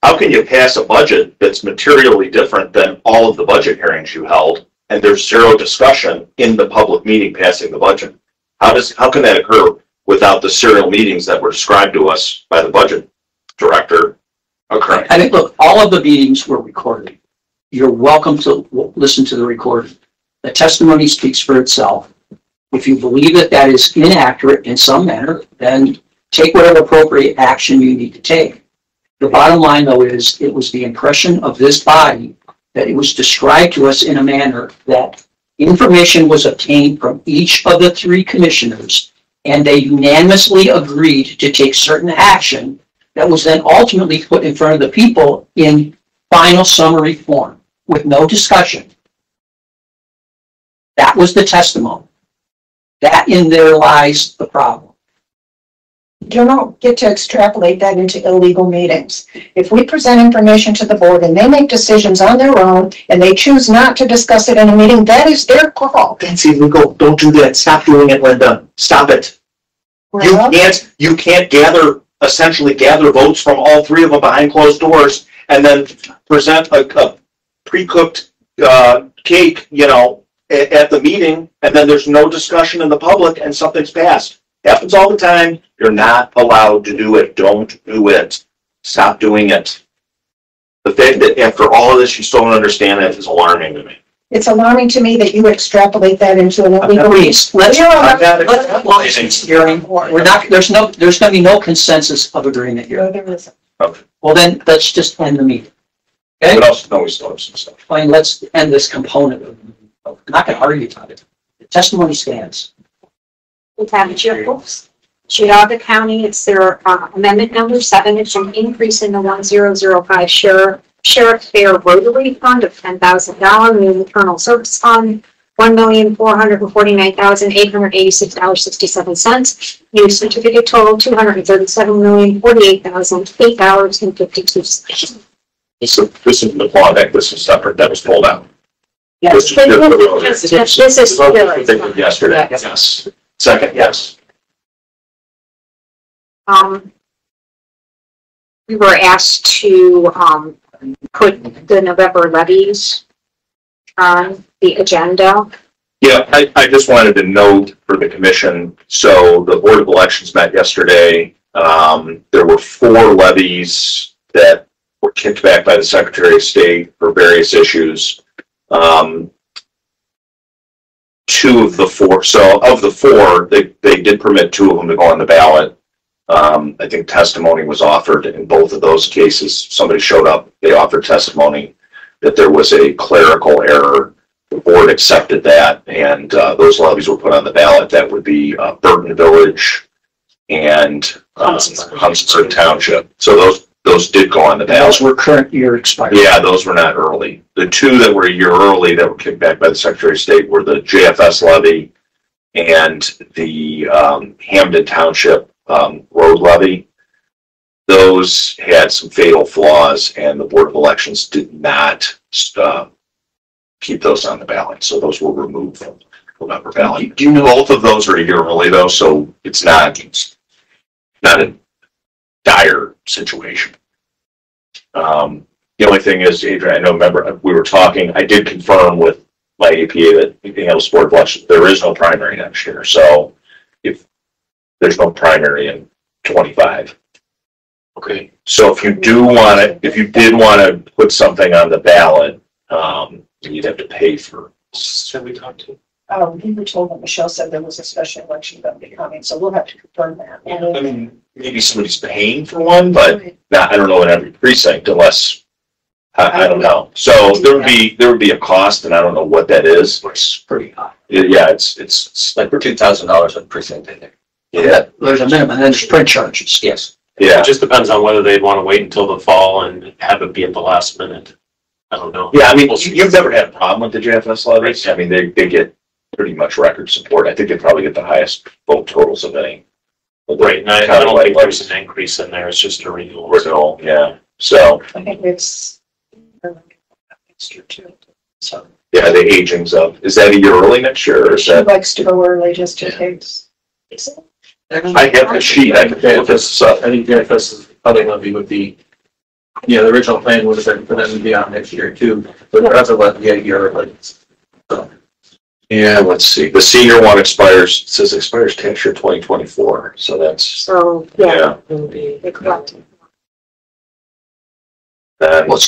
How can you pass a budget that's materially different than all of the budget hearings you held, and there's zero discussion in the public meeting passing the budget? How can that occur without the serial meetings that were described to us by the budget director occurring? I mean, look, all of the meetings were recorded. You're welcome to listen to the recording. The testimony speaks for itself. If you believe that that is inaccurate in some manner, then take whatever appropriate action you need to take. The bottom line, though, is it was the impression of this body that it was described to us in a manner that information was obtained from each of the three commissioners, and they unanimously agreed to take certain action that was then ultimately put in front of the people in final summary form with no discussion. That was the testimony. That in there lies the problem. You don't get to extrapolate that into illegal meetings. If we present information to the board and they make decisions on their own and they choose not to discuss it in a meeting, that is their call. That's illegal. Don't do that. Stop doing it, Linda. Stop it. Well, You can't essentially gather votes from all three of them behind closed doors and then present a pre-cooked cake, at the meeting, and then there's no discussion in the public and something's passed. Happens all the time. You're not allowed to do it. Don't do it. Stop doing it. The fact that after all of this you still don't understand it is alarming to me. It's alarming to me that you extrapolate that into an illegal meeting. Please, let's I'm not hearing. We're not, there's going to be no consensus of agreement here. No, there isn't. Well, then let's just end the meeting. Okay? What else? No, we still have some stuff. Fine, let's end this component of the meeting. I'm not going to argue about it. The testimony stands. We have it your books. Geauga County, it's their amendment number 7. It's an increase in the 1005 sheriff fair rotary fund of $10,000, new internal service fund, $1,449,886.67. New certificate total $237,048,008.52. This isn't the clawback. This is separate. That was pulled out. Yes. This is This is what they did yesterday. Yes. Second, yes. We were asked to put the November levies on the agenda. Yeah, I just wanted to note for the commission, so the Board of Elections met yesterday. There were 4 levies that were kicked back by the Secretary of State for various issues. 2 of the 4, so of the 4, they did permit 2 of them to go on the ballot. I think testimony was offered in both of those cases. Somebody showed up, they offered testimony that there was a clerical error. The board accepted that, and those levies were put on the ballot. That would be Burton Village and Huntsford Township. So those did go on the ballot. Those were current year expired. Yeah, those were not early. The 2 that were a year early that were kicked back by the Secretary of State were the JFS levy and the Hamden Township road levy. Those had some fatal flaws, and the Board of Elections did not keep those on the ballot. So those were removed from the November ballot. Do you know? Both of those are a year early, though, so it's not a dire situation. The only thing is, Adrian, I know, remember, we were talking, I did confirm with my APA that being able to Board of Elections, there is no primary next year. So if there's no primary in 25. Okay. So if you did want to put something on the ballot, you'd have to pay for. Should we talk to? We were told that Michelle said there was a special election going to be coming, so we'll have to confirm that. I mean, maybe somebody's paying for one, but not, I don't know in every precinct unless, I don't know. So there would be a cost, and I don't know what that is. It's pretty high. Yeah, it's Like for $2,000 a precinct, I think. yeah, There's a minimum, and then there's print charges. Yes. yeah. It just depends on whether they'd want to wait until the fall and have it be at the last minute. I don't know. Yeah, I mean, you've never had a problem with the JFS levies. I mean, they get pretty much record support. I think they probably get the highest vote totals of any. Right, and I don't think there's an increase in there. It's just a renewal. Renewal, yeah. So, I think it's So, Yeah, the aging's up. Is that a year early next year or is She that? likes to go early just in case. I have the sheet. I can pull this up. I think JFS's other levy would be, yeah, the original plan would have been for them to be on next year too, but the other levy a year early. Yeah, let's see. The senior one expires, it says expires tax year 2024. So that's, So, yeah, yeah. they collected. Then well,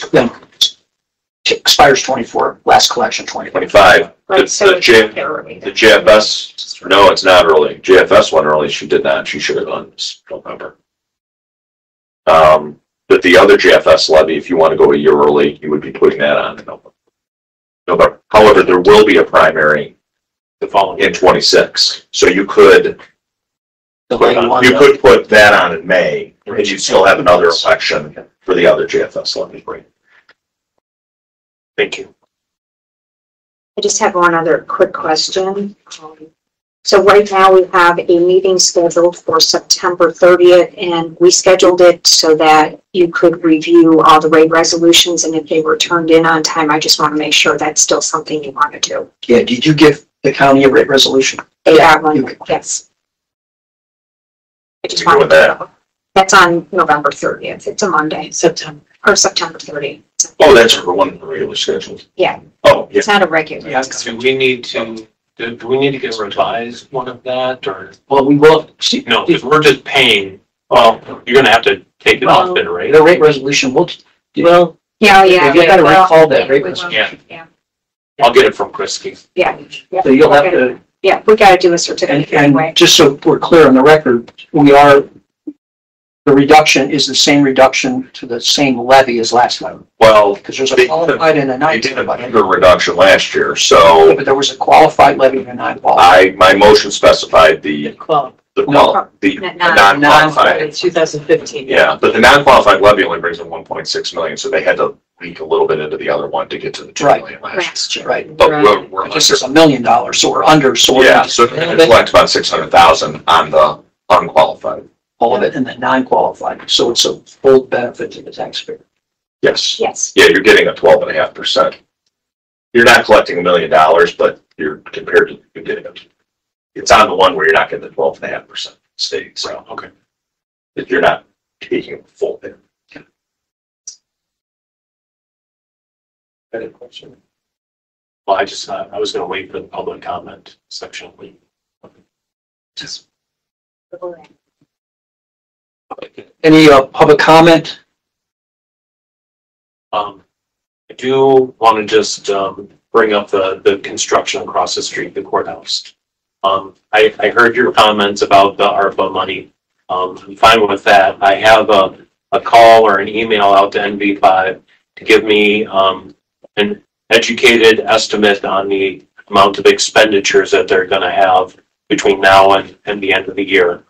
expires 24, last collection 2025. 25. Right, so it's not early. The JFS, no, it's not early. JFS went early. She did not. She should have done this November. But the other JFS levy, if you want to go a year early, you would be putting that on in November. However, there will be a primary The following. in 26. So you could put that on in May and you still have another election for the other JFS levy. Thank you. I just have one other quick question. So right now we have a meeting scheduled for September 30th, and we scheduled it so that you could review all the rate resolutions, and if they were turned in on time, I just want to make sure that's still something you want to do. Yeah, did you give the county a rate resolution? They have one, you- yes. I just You doing wanted that? to, that's on November 30th. It's a Monday. September 30th. Oh, that's for one regular schedule. Yeah. Oh, yeah. It's not a regular. Yeah. Do we need to get revised one of that or? Well, we will see. No, if we're just paying, well, you're gonna have to take it off bid rate. The rate resolution, will Well, Yeah, yeah. You gotta well, recall that yeah, rate we will. resolution. Yeah, I'll get it from Christie. yeah. So you'll have to, Yeah, we gotta do a certificate anyway. and just so we're clear on the record, the reduction is the same reduction to the same levy as last time. Well, Because there's a They- qualified and a I did a non-qualified. bigger reduction last year, so But there was a qualified levy and a non-qualified. my motion specified the Non- non-qualified. 2015. Yeah, but the non-qualified levy only brings in 1.6 million, so they had to leak a little bit into the other one to get to the 2 Right. million last Last year. Right. year. But we're This under. is $1 million, so we're under, so we're Yeah, so we're gonna collect about 600,000 on the unqualified. all of it in the non-qualified, so it's a full benefit to the taxpayer. Yes. Yes, Yeah, you're getting a 12.5%. You're not collecting $1 million, but you're compared to, you're getting it. It's on the one where you're not getting the 12.5% state, so. Okay. If you're not taking a full hit. Any question? Well, I was gonna wait for the public comment section. Just. Any public comment? I do want to just bring up the construction across the street, the courthouse. I heard your comments about the ARPA money. I'm fine with that. I have a call or an email out to NV5 to give me an educated estimate on the amount of expenditures that they're going to have between now and the end of the year.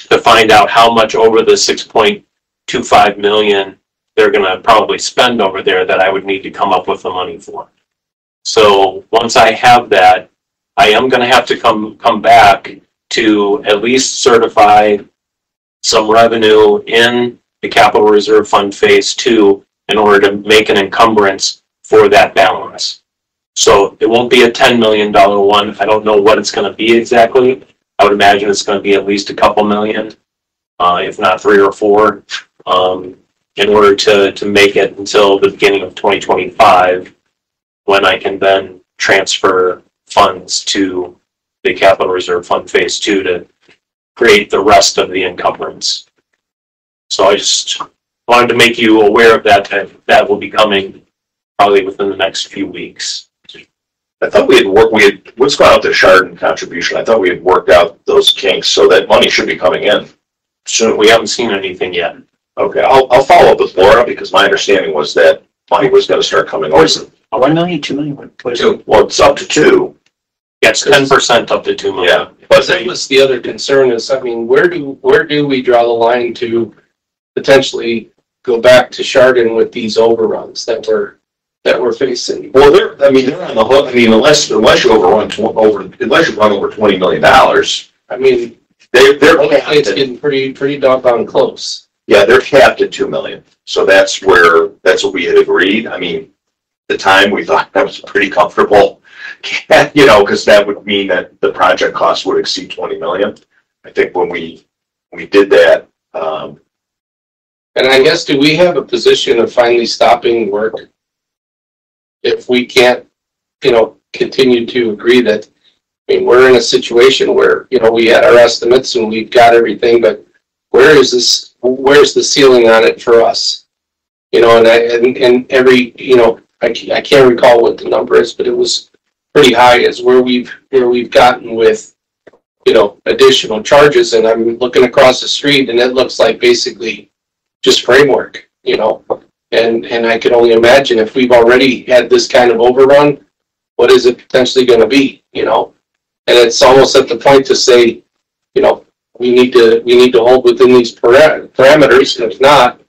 To find out how much over the 6.25 million they're going to probably spend over there that I would need to come up with the money for. So once I have that, I am going to have to come back to at least certify some revenue in the Capital Reserve Fund Phase 2 in order to make an encumbrance for that balance. So it won't be a $10 million one. I don't know what it's going to be exactly. I would imagine it's going to be at least a couple million, if not 3 or 4, in order to make it until the beginning of 2025, when I can then transfer funds to the Capital Reserve Fund Phase 2 to create the rest of the encumbrance. So I just wanted to make you aware of that will be coming probably within the next few weeks. I thought what's gone out to Chardon contribution, I thought we had worked out those kinks, so that money should be coming in soon. We haven't seen anything yet. Okay, I'll follow up with Laura, because my understanding was that money was gonna start coming What is over. it? 1 million, 2 million? What is it? Well, it's up to 2, Yeah, it's 10% up to 2 million. yeah, but That was the other concern is, I mean, where do we draw the line to potentially go back to Chardon with these overruns that we're facing? well, they're on the hook, unless you unless you run over $20 million, I mean, they're it's getting pretty doggone close. Yeah, they're capped at 2 million. So that's what we had agreed. I mean, at the time we thought that was pretty comfortable, because that would mean that the project cost would exceed 20 million. I think when we did that, And I guess, do we have a position of finally stopping work? If we can't, continue to agree that, I mean, we're in a situation where, we had our estimates and we've got everything, but where's the ceiling on it for us? And every, I can't recall what the number is, but it was pretty high as where we've gotten with, additional charges. And I'm looking across the street and it looks like basically just framework, and I can only imagine if we've already had this kind of overrun, what is it potentially going to be, and it's almost at the point to say, we need to hold within these parameters. And if not,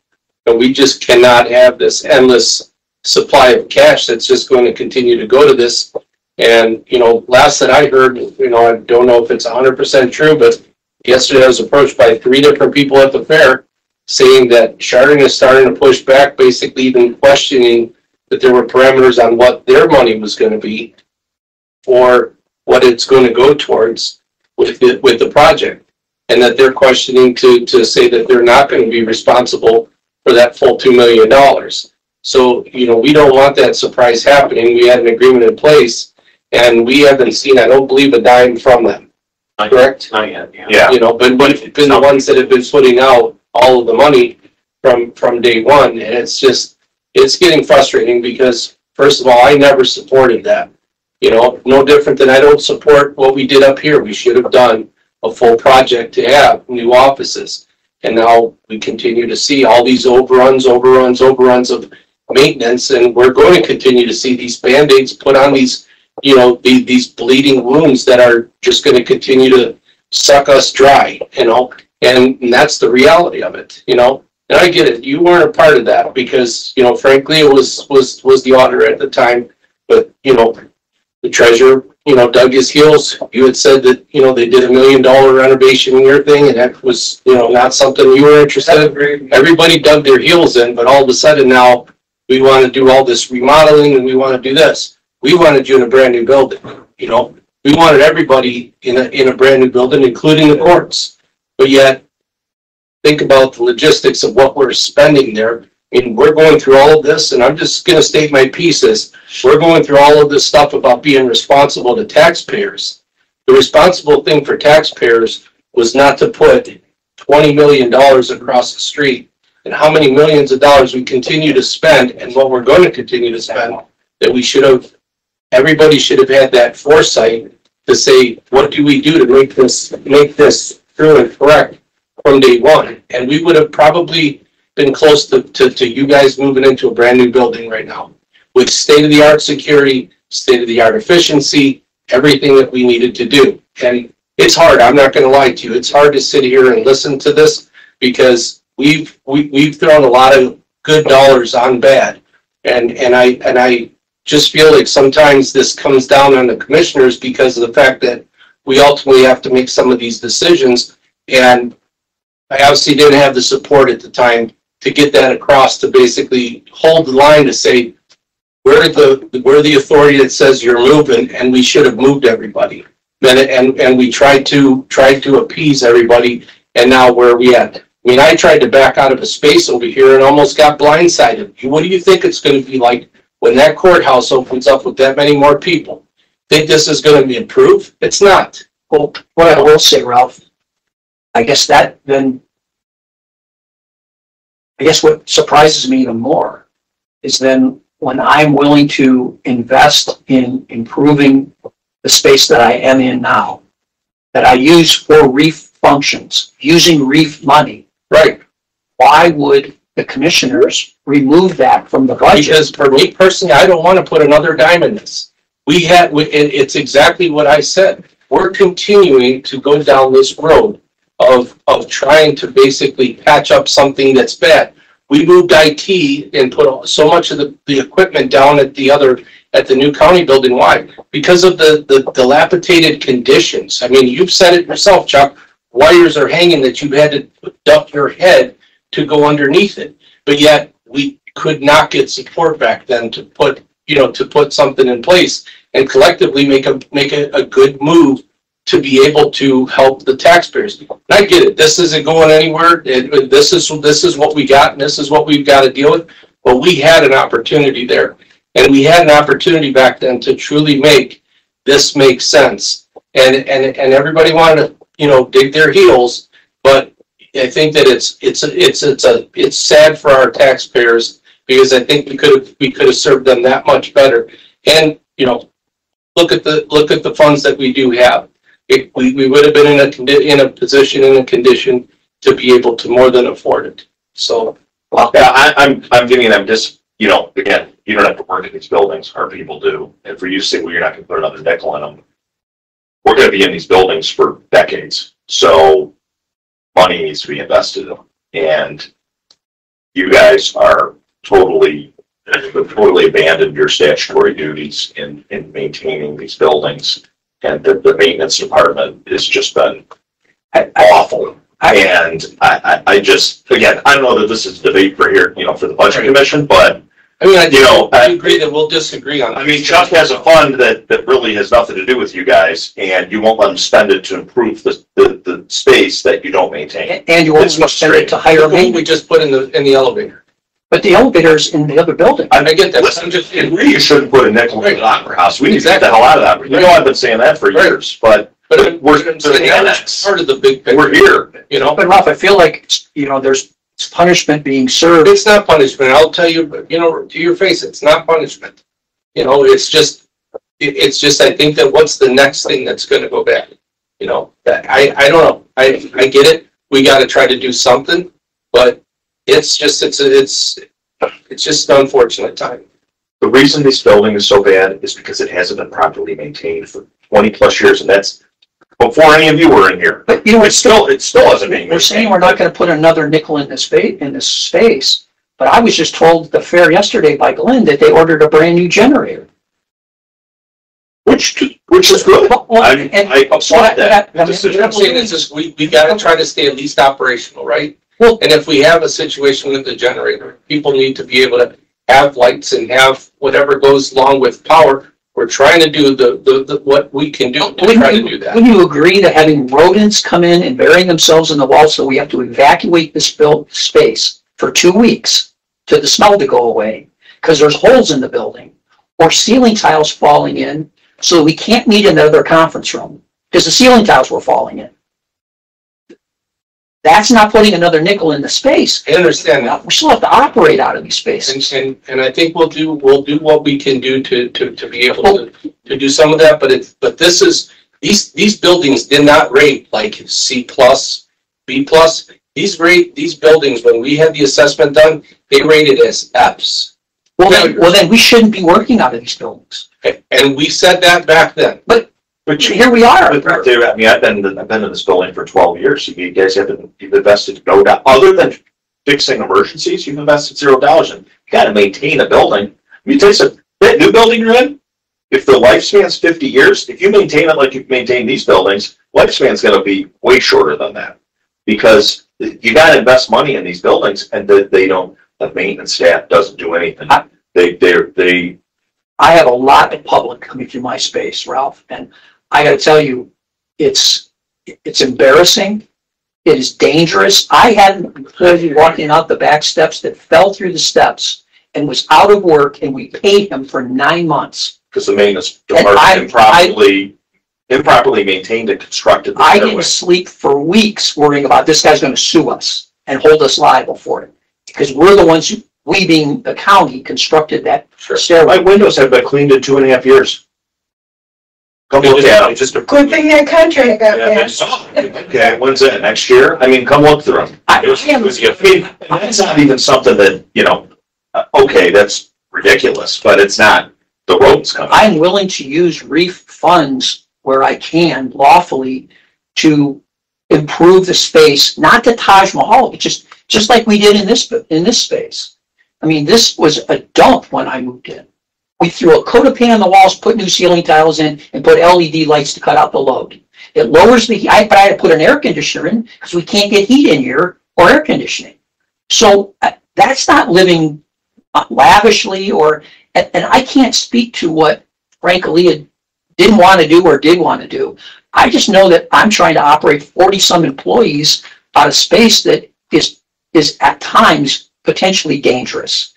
we just cannot have this endless supply of cash that's just going to continue to go to this. And, last that I heard, I don't know if it's 100% true, but yesterday I was approached by 3 different people at the fair saying that Chardon is starting to push back, basically even questioning that there were parameters on what their money was going to be or what it's going to go towards with the project. And that they're questioning to say that they're not going to be responsible for that full $2 million. So, we don't want that surprise happening. We had an agreement in place and we haven't seen, I don't believe, a dime from them. Correct? Not yet, yeah. yeah, But it's been the ones that have been putting out all of the money from day one. And it's getting frustrating because, first of all, I never supported that. No different than I don't support what we did up here. We should have done a full project to have new offices. And now we continue to see all these overruns of maintenance. And we're going to continue to see these Band-Aids put on these, these bleeding wounds that are just going to continue to suck us dry, and that's the reality of it, And I get it. You weren't a part of that because, frankly, it was the auditor at the time. But, the treasurer, dug his heels. You had said that, they did $1 million renovation in your thing, and that was, not something you were interested in. Everybody dug their heels in, but all of a sudden now we want to do all this remodeling and we want to do this. We wanted you in a brand new building, We wanted everybody in a brand new building, including the courts. But yet, think about the logistics of what we're spending there. I mean, we're going through all of this, and I'm just going to state my piece as we're going through all of this stuff about being responsible to taxpayers. The responsible thing for taxpayers was not to put $20 million across the street and how many millions of dollars we continue to spend and what we're going to continue to spend, that everybody should have had that foresight to say, what do we do to make this true and correct from day one? And we would have probably been close to you guys moving into a brand new building right now with state-of-the-art security, state-of-the-art efficiency, everything that we needed to do. And it's hard. I'm not going to lie to you. It's hard to sit here and listen to this because we've thrown a lot of good dollars on bad. And I just feel like sometimes this comes down on the commissioners because of the fact that we ultimately have to make some of these decisions. And I obviously didn't have the support at the time to get that across, to basically hold the line to say, we're the authority that says you're moving, and we should have moved everybody. And we tried to appease everybody, and now where are we at? I mean, I tried to back out of a space over here and almost got blindsided. What do you think it's going to be like when that courthouse opens up with that many more people? Think this is going to be improved? It's not. Well, what I will say, Ralph, I guess what surprises me even more is then when I'm willing to invest in improving the space that I am in now, that I use for REEF functions, using REEF money, Right. why would the commissioners remove that from the budget? Because for me personally, I don't want to put another dime in this. It's exactly what I said. We're continuing to go down this road of trying to basically patch up something that's bad. We moved IT and put so much of the equipment down at the new county building. Why? Because of the dilapidated conditions. I mean, you've said it yourself, Chuck. Wires are hanging that you've had to duck your head to go underneath it. But yet we could not get support back then to put, to put something in place and collectively make a good move to be able to help the taxpayers. And I get it. This isn't going anywhere. This is what we got, and this is what we've got to deal with. But we had an opportunity there, and we had an opportunity back then to truly make this make sense. And everybody wanted to, dig their heels. But I think that it's sad for our taxpayers, because I think we could have served them that much better. And look at the funds that we do have. We would have been in a condition to be able to more than afford it. So, well, yeah, I'm giving them just, again, you don't have to work in these buildings, our people do. And for you to say, well, you're not going to put another nickel in them, we're going to be in these buildings for decades. So money needs to be invested in them. And you guys are totally abandoned your statutory duties in maintaining these buildings. And the maintenance department has just been awful. And I just, again, I don't know that this is debate for here, for the budget commission, but I agree that we'll disagree on that. I mean, Chuck has a fund that really has nothing to do with you guys, and you won't let him spend it to improve the space that you don't maintain. And you won't spend it to hire maintenance. We just put in the elevator. But the elevator's in the other building. I get that. Listen, I agree you shouldn't put a nickel in the opera house. We need to get the hell out of that. I've been saying that for years, but we're that's part of the big picture. We're here. But Ralph, I feel like, there's punishment being served. It's not punishment. I'll tell you, to your face, it's not punishment. It's just, I think that what's the next thing that's going to go bad? I don't know. I get it. We got to try to do something, but it's just an unfortunate time. The reason this building is so bad is because it hasn't been properly maintained for 20 plus years, and that's before any of you were in here. But it still hasn't been maintained. We're saying we're not going to put another nickel in this space. But I was just told at the fair yesterday by Glenn that they ordered a brand new generator. Which is good. I applaud that. What I'm saying is we got to try to stay at least operational, right? Well, and if we have a situation with the generator, people need to be able to have lights and have whatever goes along with power. We're trying to do the what we can do to try to do that. Wouldn't you agree that having rodents come in and burying themselves in the wall, so we have to evacuate this space for 2 weeks to the smell to go away because there's holes in the building, or ceiling tiles falling in, so we can't meet in the other conference room because the ceiling tiles were falling in? That's not putting another nickel in the space. I understand that. We still have to operate out of these spaces. And I think we'll do what we can do to be able to do some of that. But this is these buildings did not rate like C+, B+. These buildings, when we had the assessment done, they rated as Fs. Well then we shouldn't be working out of these buildings. And we said that back then. But here we are. I've been in this building for 12 years. You guys you've invested no doubt. Other than fixing emergencies, you've invested $0. And you got to maintain a building. Let me tell you something. That new building you're in, if the lifespan's 50 years, if you maintain it like you've maintained these buildings, lifespan's going to be way shorter than that. Because you got to invest money in these buildings, and they don't. The maintenance staff doesn't do anything. I have a lot of public coming through my space, Ralph, and I got to tell you, it's embarrassing. It is dangerous. I had an employee walking out the back steps that fell through the steps and was out of work, and we paid him for 9 months. Because the maintenance department improperly maintained and constructed the I stairway. didn't sleep for weeks worrying about this guy's going to sue us and hold us liable for it. Because we're the ones we being the county, constructed that stairway. My windows have been cleaned in 2.5 years. Come look at them. Just a Good thing that contract got passed. Okay, when's that? Next year? I mean, come look through them. It's not even something that, okay, that's ridiculous, but it's not the roads coming. I'm willing to use REEF funds where I can lawfully to improve the space, not the Taj Mahal, but just like we did in this space. I mean, this was a dump when I moved in. We threw a coat of paint on the walls, put new ceiling tiles in, and put LED lights to cut out the load. It lowers the heat, but I had to put an air conditioner in because we can't get heat in here or air conditioning. So that's not living lavishly and I can't speak to what Frank Aaliyah didn't want to do or did want to do. I just know that I'm trying to operate 40 some employees out of space that is at times potentially dangerous.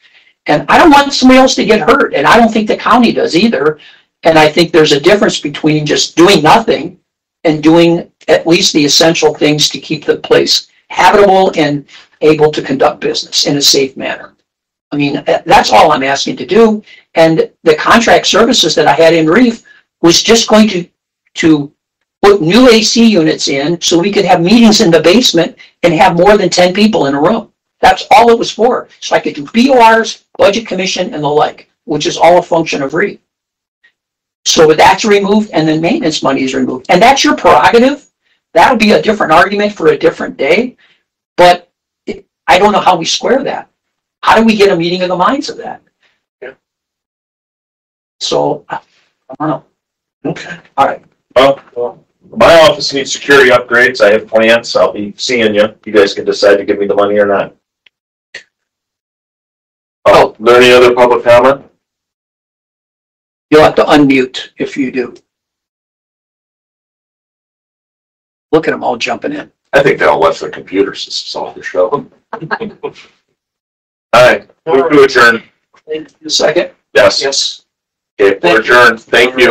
And I don't want somebody else to get hurt. And I don't think the county does either. And I think there's a difference between just doing nothing and doing at least the essential things to keep the place habitable and able to conduct business in a safe manner. I mean, that's all I'm asking to do. And the contract services that I had in Reef was just going to put new AC units in so we could have meetings in the basement and have more than 10 people in a room. That's all it was for. So I could do BORs, budget commission, and the like, which is all a function of Reef. So that's removed, and then maintenance money is removed. And that's your prerogative. That'll be a different argument for a different day. But I don't know how we square that. How do we get a meeting of the minds of that? Yeah. So, I don't know. Okay. All right. Well, my office needs security upgrades. I have plans. I'll be seeing you. You guys can decide to give me the money or not. Oh, are there any other public comment? You'll have to unmute if you do. Look at them all jumping in. I think they all left their computers. This is all the show. All right, move to adjourn. Thank you. Second. Yes. Yes. Okay, we're adjourned. Thank you.